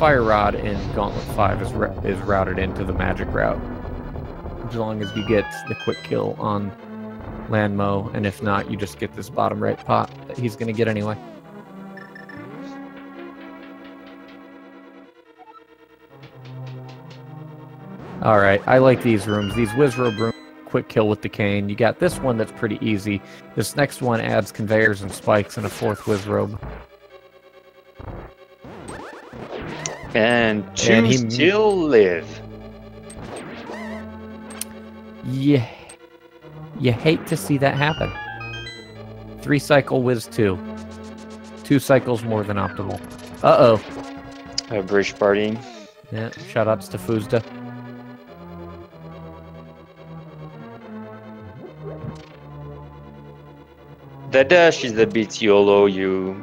fire rod in Gauntlet 5 is routed into the magic route. As long as you get the quick kill on Landmo, and if not, you just get this bottom right pot that he's going to get anyway. Alright, I like these rooms. These Wizrobe rooms, quick kill with the cane. You got this one that's pretty easy. This next one adds conveyors and spikes and a fourth Wizrobe. And two still live. Yeah. You hate to see that happen. 3 cycle Wiz 2. 2 cycles more than optimal. Uh-oh. A bridge party. Yeah, shoutouts to Fuzda. That dash is a bit YOLO.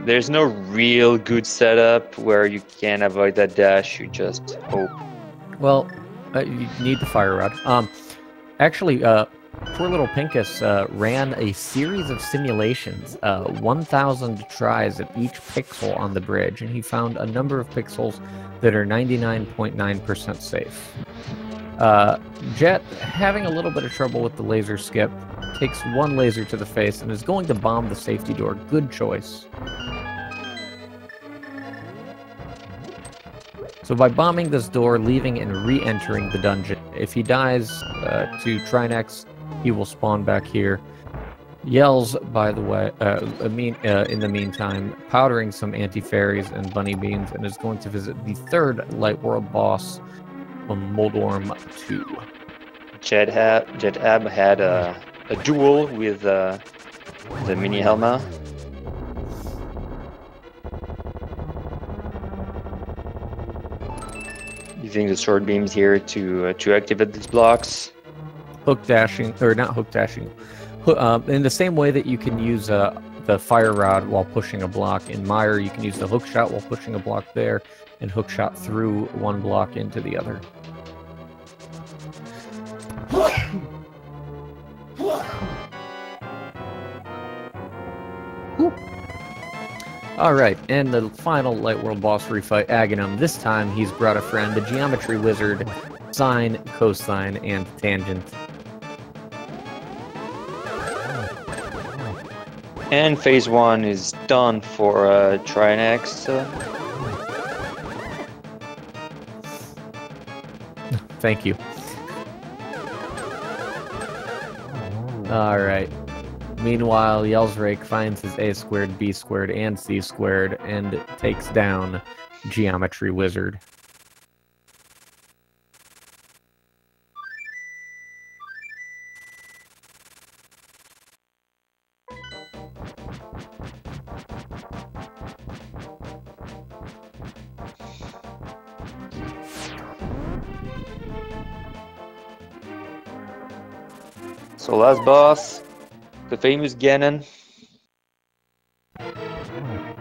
There's no real good setup where you can avoid that dash. You just hope. Well, you need the fire rod. Actually, poor little Pincus ran a series of simulations, 1,000 tries at each pixel on the bridge, and he found a number of pixels that are 99.9% safe. Jet, having a little bit of trouble with the laser skip, takes 1 laser to the face and is going to bomb the safety door. Good choice. So by bombing this door, leaving and re-entering the dungeon, if he dies to Trinex, he will spawn back here. Yells, by the way, in the meantime, powdering some anti-fairies and bunny beans, and is going to visit the 3rd Light World boss, Moldorm 2. Jetabb had a duel with the mini Helma. Using the sword beams here to activate these blocks. Hook dashing, or not hook dashing. In the same way that you can use the fire rod while pushing a block in Mire, you can use the hook shot while pushing a block there, and hook shot through one block into the other. Alright, and the final Light World boss refight, Aghanim. This time he's brought a friend, the Geometry Wizard, Sine, Cosine, and Tangent. And phase 1 is done for Trinex. Thank you. Alright. Meanwhile, yelsraek finds his A squared, B squared, and C squared, and takes down Geometry Wizard. So last boss, the famous Ganon,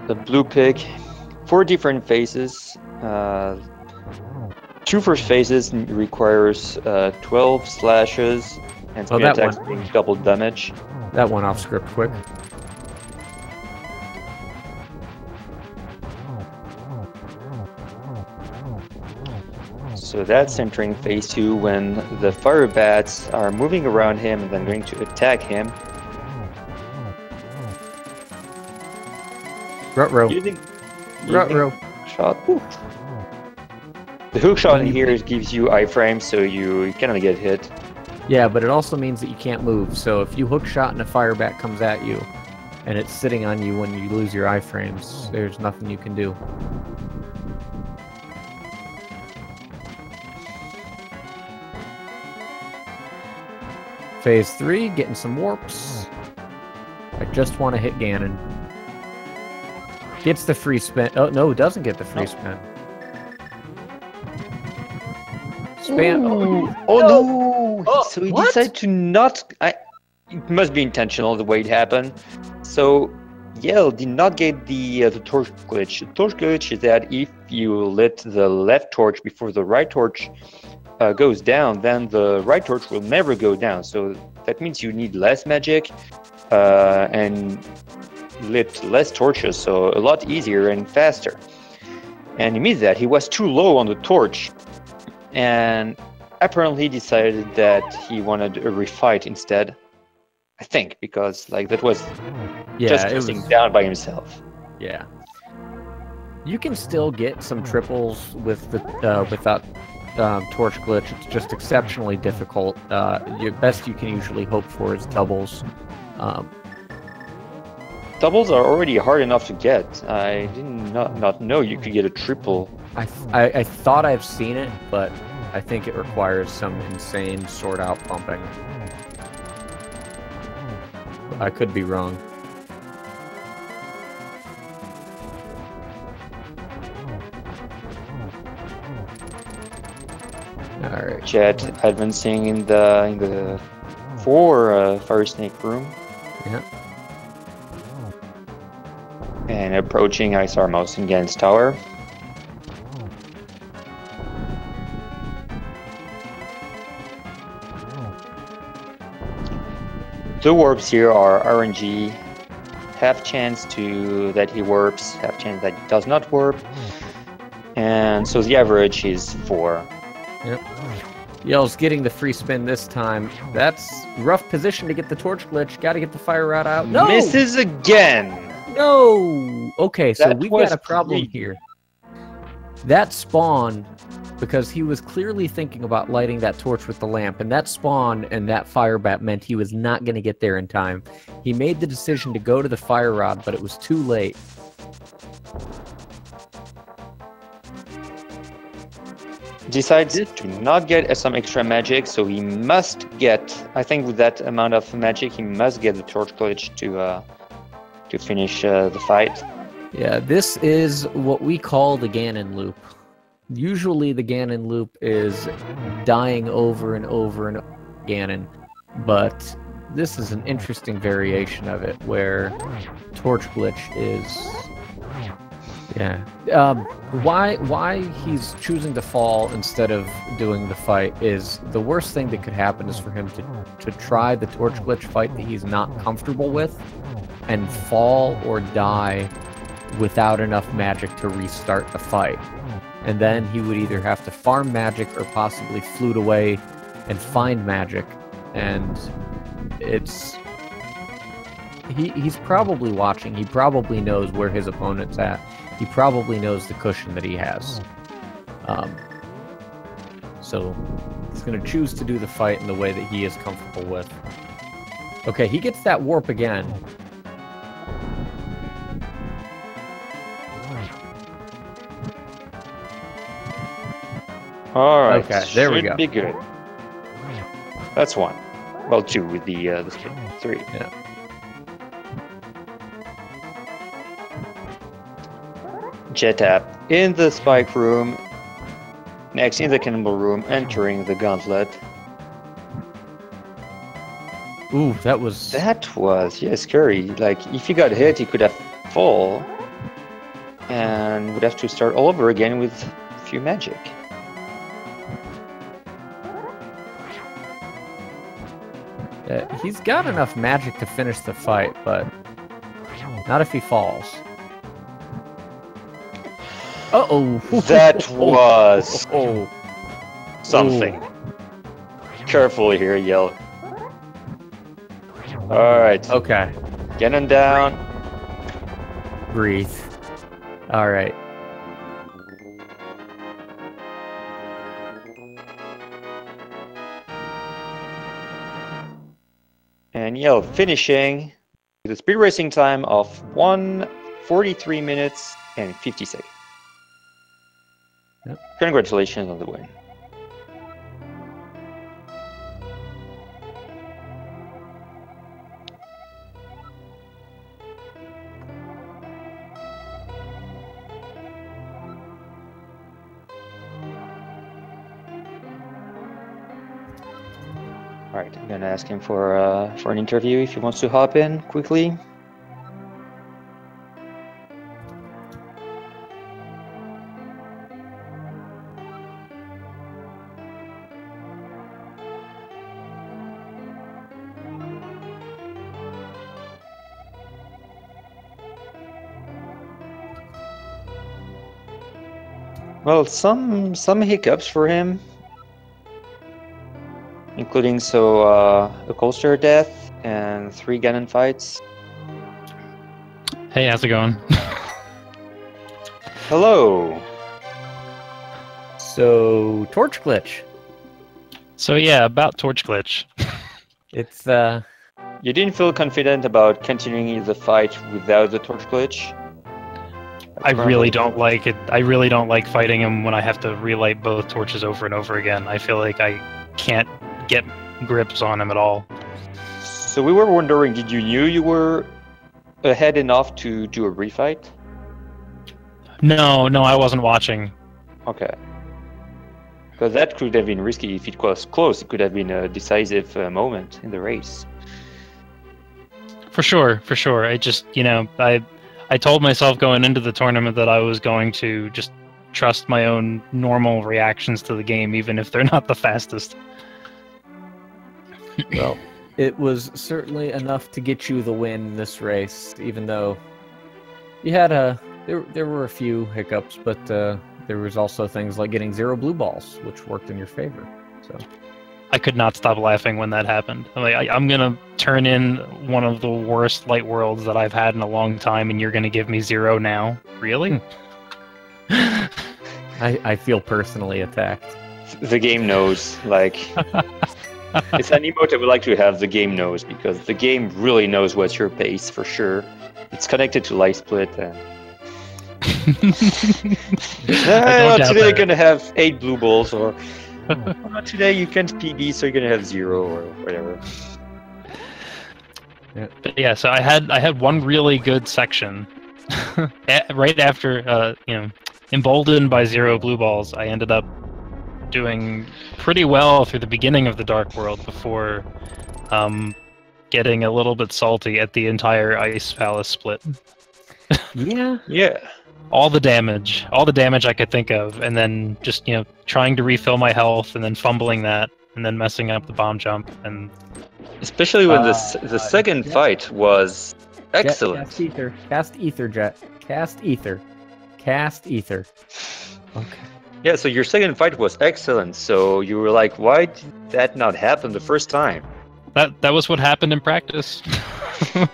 the blue pig, 4 different phases. 2 first phases requires 12 slashes and spin attacks doing double damage. That one off script quick. So that's entering phase 2 when the fire bats are moving around him and then going to attack him. Rut-row. Rut-row. Shot. Ooh. The hook shot in here gives you iframes, so you cannot get hit. Yeah, but it also means that you can't move. So if you hook shot and a fire bat comes at you, and it's sitting on you when you lose your iframes, there's nothing you can do. Phase 3, getting some warps. I just want to hit Ganon. Gets the free spin. Oh, no, it doesn't get the free spin. spam. Oh No! no! Oh, So he what? decided to not. It must be intentional the way it happened. So Yell did not get the torch glitch. The torch glitch is that if you lit the left torch before the right torch goes down, then the right torch will never go down. So that means you need less magic and lit less torches, so a lot easier and faster. And he means that he was too low on the torch, and apparently decided that he wanted a refight instead. I think because like that was just closing down by himself. Yeah. You can still get some triples with the without torch glitch. It's just exceptionally difficult. The best you can usually hope for is doubles. Doubles are already hard enough to get. I did not know you could get a triple. I thought I've seen it, but I think it requires some insane sort out pumping. I could be wrong. All right. Jet advancing in the 4 fire snake room. Yeah. And approaching Ice Mouse and Gans Tower. The warps here are RNG. Half chance that he warps, half chance that he does not warp. And so the average is 4. Yep. Yell's getting the free spin this time. That's rough position to get the torch glitch. Got to get the fire rod out. No! Misses again! No! Okay, so That we've was got a problem here. That spawned because he was clearly thinking about lighting that torch with the lamp, and that spawn and that fire bat meant he was not going to get there in time. He made the decision to go to the fire rod, but it was too late. Decides to not get some extra magic, so he must get, I think with that amount of magic, he must get the torch glitch to finish the fight. Yeah, this is what we call the Ganon loop. Usually the Ganon loop is dying over and over and over Ganon, but this is an interesting variation of it where torch glitch is... Yeah. Why he's choosing to fall instead of doing the fight is the worst thing that could happen is for him to try the torch glitch fight that he's not comfortable with and fall or die without enough magic to restart the fight. And then he would either have to farm magic or possibly flute away and find magic. And it's... He's probably watching. He probably knows where his opponent's at. He probably knows the cushion that he has. So he's going to choose to do the fight in the way that he is comfortable with. Okay, he gets that warp again. All right. Okay, there we go. Should be good. That's 1. Well, 2 with the 3. Yeah. Jetabb in the spike room, next in the cannibal room, entering the gauntlet. Ooh, that was... Yeah, scary. Like, if he got hit, he could have fall, and would have to start all over again with a few magic. He's got enough magic to finish the fight, but not if he falls. Uh-oh. That was Oh. something. Careful here, Yell. Alright. Okay. Get him down. Breathe. Alright. And Yell finishing with a speed racing time of 1:43 minutes and 50 seconds. Yep. Congratulations on the win. Alright, I'm gonna ask him for an interview if he wants to hop in quickly. Well, some hiccups for him, including a coaster death and 3 Ganon fights. Hey, how's it going? Hello. So, torch glitch. So yeah, about Torch Glitch. It's You didn't feel confident about continuing the fight without the torch glitch? I really don't like it. I really don't like fighting him when I have to relight both torches over and over again. I feel like I can't get grips on him at all. So we were wondering, did you knew you were ahead enough to do a refight? No, I wasn't watching. Okay. Because that could have been risky if it was close. It could have been a decisive moment in the race. For sure. I just, I told myself going into the tournament that I was going to just trust my own normal reactions to the game, even if they're not the fastest. well, it was certainly enough to get you the win in this race, even though you had there were a few hiccups, but there was also things like getting 0 blue balls, which worked in your favor. So I could not stop laughing when that happened. I'm gonna turn in one of the worst light worlds that I've had in a long time, and you're gonna give me 0 now? Really? I feel personally attacked. The game knows, like... It's an emote I would like to have, the game knows, because the game really knows what's your pace, for sure. It's connected to light split, and... today you're gonna have 8 blue balls, or... today you can't PB, so you're gonna have 0 or whatever. Yeah. But yeah, so I had one really good section right after emboldened by 0 blue balls. I ended up doing pretty well through the beginning of the Dark World before getting a little bit salty at the entire Ice Palace split. Yeah. All the damage I could think of, and then just trying to refill my health, and then fumbling that, and then messing up the bomb jump, and especially when the second fight was excellent. Cast ether, Jet. Cast ether. Okay. Yeah, so your second fight was excellent. So you were like, why did that not happen the first time? That was what happened in practice. I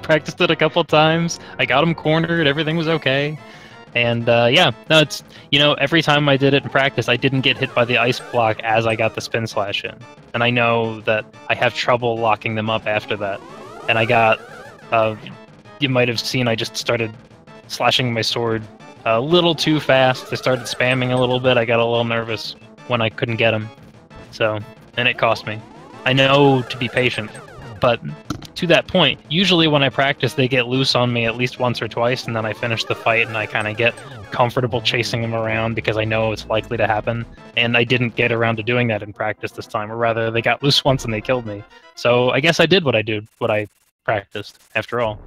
practiced it a couple times. I got him cornered. Everything was okay. And it's every time I did it in practice, I didn't get hit by the ice block as I got the spin slash in. And I know that I have trouble locking them up after that. And I got, you might have seen, I just started slashing my sword a little too fast. I started spamming a little bit. I got a little nervous when I couldn't get him. So, and it cost me. I know to be patient, but to that point, usually when I practice, they get loose on me at least once or twice, and then I finish the fight and I kind of get comfortable chasing them around because I know it's likely to happen. And I didn't get around to doing that in practice this time, or rather, they got loose once and they killed me. So I guess I did what I practiced, after all.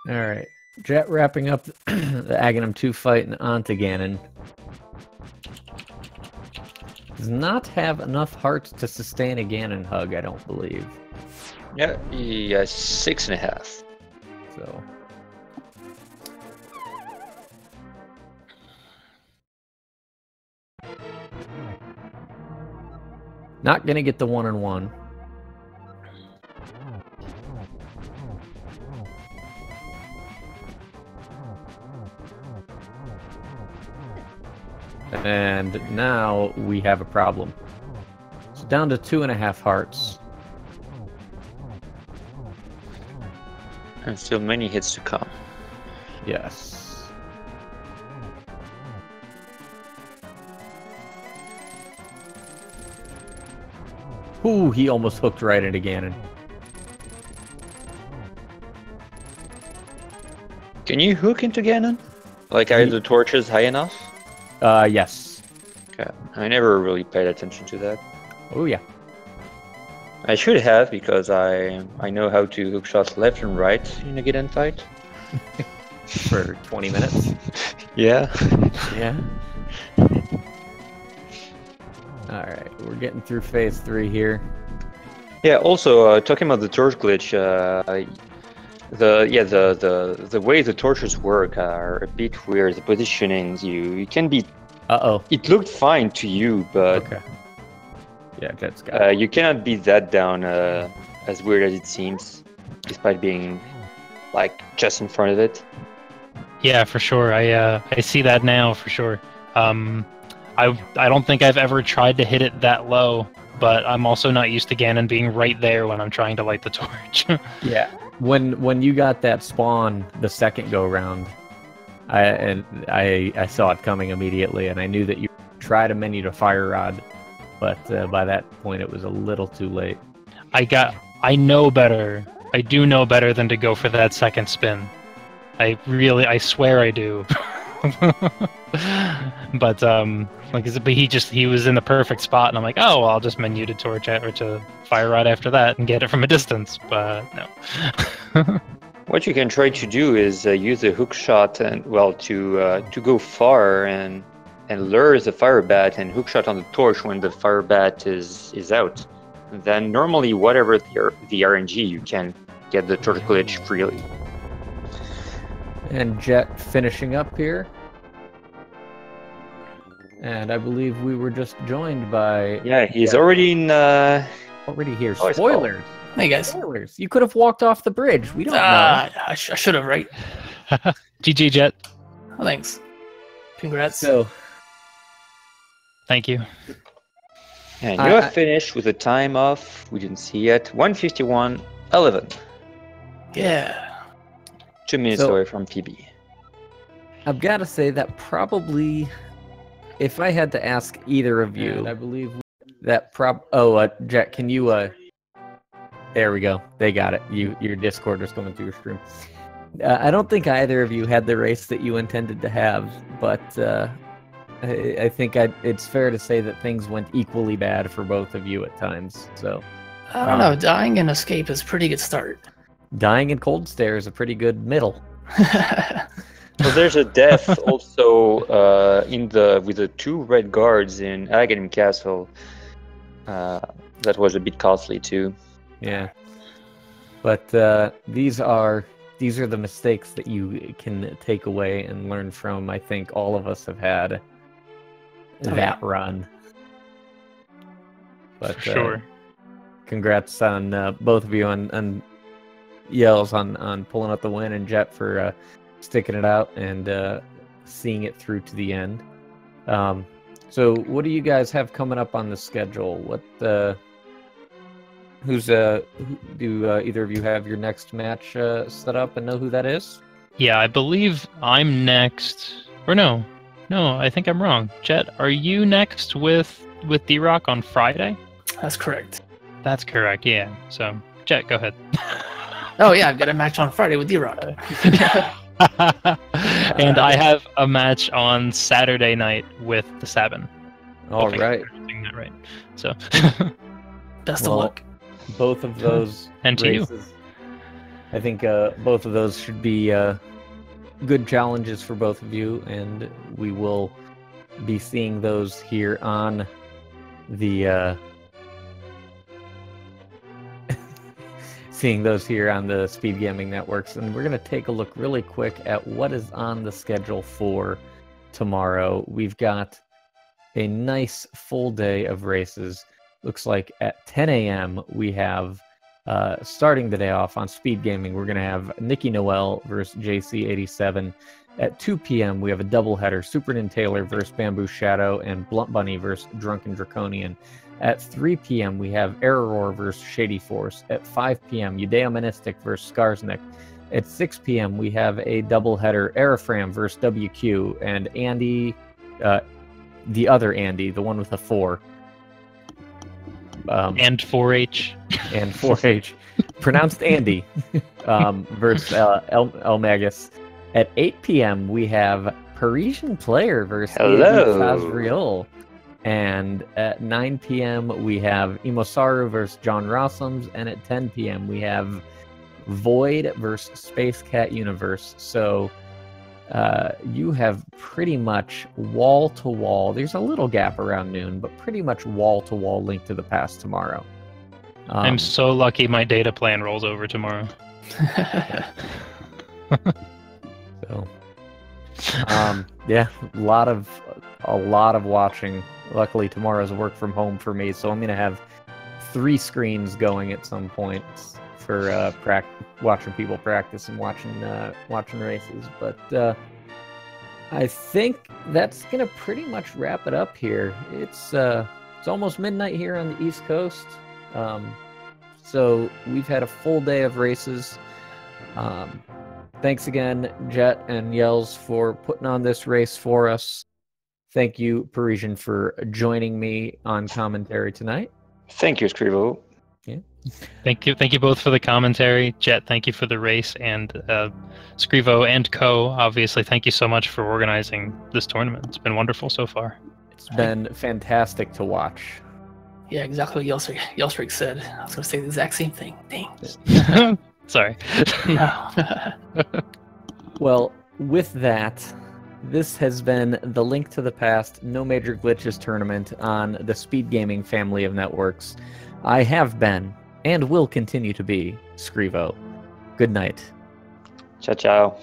Alright. Jet wrapping up the Aghanim 2 fight and onto Ganon. Does not have enough hearts to sustain a Ganon hug, I don't believe. Yeah, he has 6.5. So. Not gonna get the 1-on-1. And now we have a problem. So down to 2.5 hearts. And still many hits to come. Yes. Ooh, he almost hooked right into Ganon. Can you hook into Ganon? Like, are the torches high enough? Yes. Okay. I never really paid attention to that. Oh yeah. I should have, because I know how to hook shots left and right in a given fight. For 20 minutes. Yeah. Yeah. All right, we're getting through phase 3 here. Yeah. Also, talking about the torch glitch, the way the torches work are a bit weird. The positionings, you can be. Uh-oh. It looked fine to you, but Okay. Yeah, Jet's got it. you cannot beat that down as weird as it seems, despite being like just in front of it. Yeah, for sure. I see that now for sure. I don't think I've ever tried to hit it that low, but I'm also not used to Ganon being right there when I'm trying to light the torch. Yeah. When you got that spawn the second go round, I saw it coming immediately, and I knew that you tried a menu to fire rod, but by that point it was a little too late. I know better. I do know better than to go for that second spin. I swear I do. but he was in the perfect spot, and I'm like, oh, well, I'll just menu to torch or to fire rod after that and get it from a distance. But no. What you can try to do is use a hook shot and to go far and lure the fire bat and hook shot on the torch when the fire bat is out. And then normally, whatever the RNG, you can get the torch glitch freely. And Jet finishing up here. And I believe we were just joined by... Yeah, he's already in... already here. Oh, it's Spoilers! Hey guys. Spoilers! You could have walked off the bridge. We don't know. I should have, right? GG, Jet. Oh, thanks. Congrats. So, Thank you. And you have finished with a time of, we didn't see yet, 1:51:11. Yeah. 2 minutes away from PB. I've got to say that probably, if I had to ask either of you, I believe that Jet, can you, there we go. They got it. Your Discord is going through your stream. I don't think either of you had the race that you intended to have, but I think it's fair to say that things went equally bad for both of you at times. So I don't know. Dying and escape is a pretty good start. dying in cold stare is a pretty good middle. So there's a death also with the 2 red guards in Aghanim Castle. That was a bit costly too. Yeah, but these are the mistakes that you can take away and learn from. I think all of us have had that run. But Sure. Congrats on both of you on Yells on pulling out the win, and Jet for sticking it out and seeing it through to the end. So what do you guys have coming up on the schedule? What do either of you have your next match set up and know who that is? Yeah, I believe I'm next. Or no, I think I'm wrong. Jet, are you next with D-Rock on Friday? That's correct. That's correct, yeah. So, Jet, go ahead. Oh yeah, I've got a match on Friday with D-Rock. And I have a match on Saturday night with the Sabin. All right. Doing that right. So, Best of luck. Both of those and to races, you. I think both of those should be good challenges for both of you, and we will be seeing those here on the Speed Gaming Networks. And we're going to take a look really quick at what is on the schedule for tomorrow. We've got a nice full day of races. Looks like at 10 a.m. we have, starting the day off on Speed Gaming, we're going to have Nikki Noel versus JC87. At 2 p.m. we have a doubleheader, Super Taylor versus Bamboo Shadow, and Blunt Bunny versus Drunken Draconian. At 3 p.m. we have Error versus Shady Force. At 5 p.m. Udeo Menistic versus Skarsnik. At 6 p.m. we have a doubleheader, Arifram versus WQ, and Andy, the other Andy, the one with a 4. And 4H. And 4H. Pronounced Andy. Versus El Magus. At 8 p.m. we have Parisian Player versus Azriel. And at 9 p.m. we have Imosaru versus John Rossums, and at 10 p.m. we have Void versus Space Cat Universe. So you have pretty much wall to wall. There's a little gap around noon, but pretty much wall to wall Link to the Past tomorrow. I'm so lucky my data plan rolls over tomorrow. So, yeah, a lot of watching. Luckily, tomorrow's work from home for me, so I'm gonna have 3 screens going at some point for watching people practice and watching races. But I think that's gonna pretty much wrap it up here. It's almost midnight here on the East Coast, so we've had a full day of races. Thanks again, Jet and Yels, for putting on this race for us. Thank you, Parisian, for joining me on commentary tonight. Thank you, Scrivo. Yeah. Thank you both for the commentary. Jet, thank you for the race, and Scrivo and Co. Obviously, thank you so much for organizing this tournament. It's been wonderful so far. It's been fantastic to watch. Yeah, exactly what Yelsraek said. I was going to say the exact same thing. Dang. Sorry. No. Well, with that, this has been the Link to the Past No Major Glitches tournament on the Speed Gaming family of networks. I have been, and will continue to be, Scrivo. Good night. Ciao, ciao.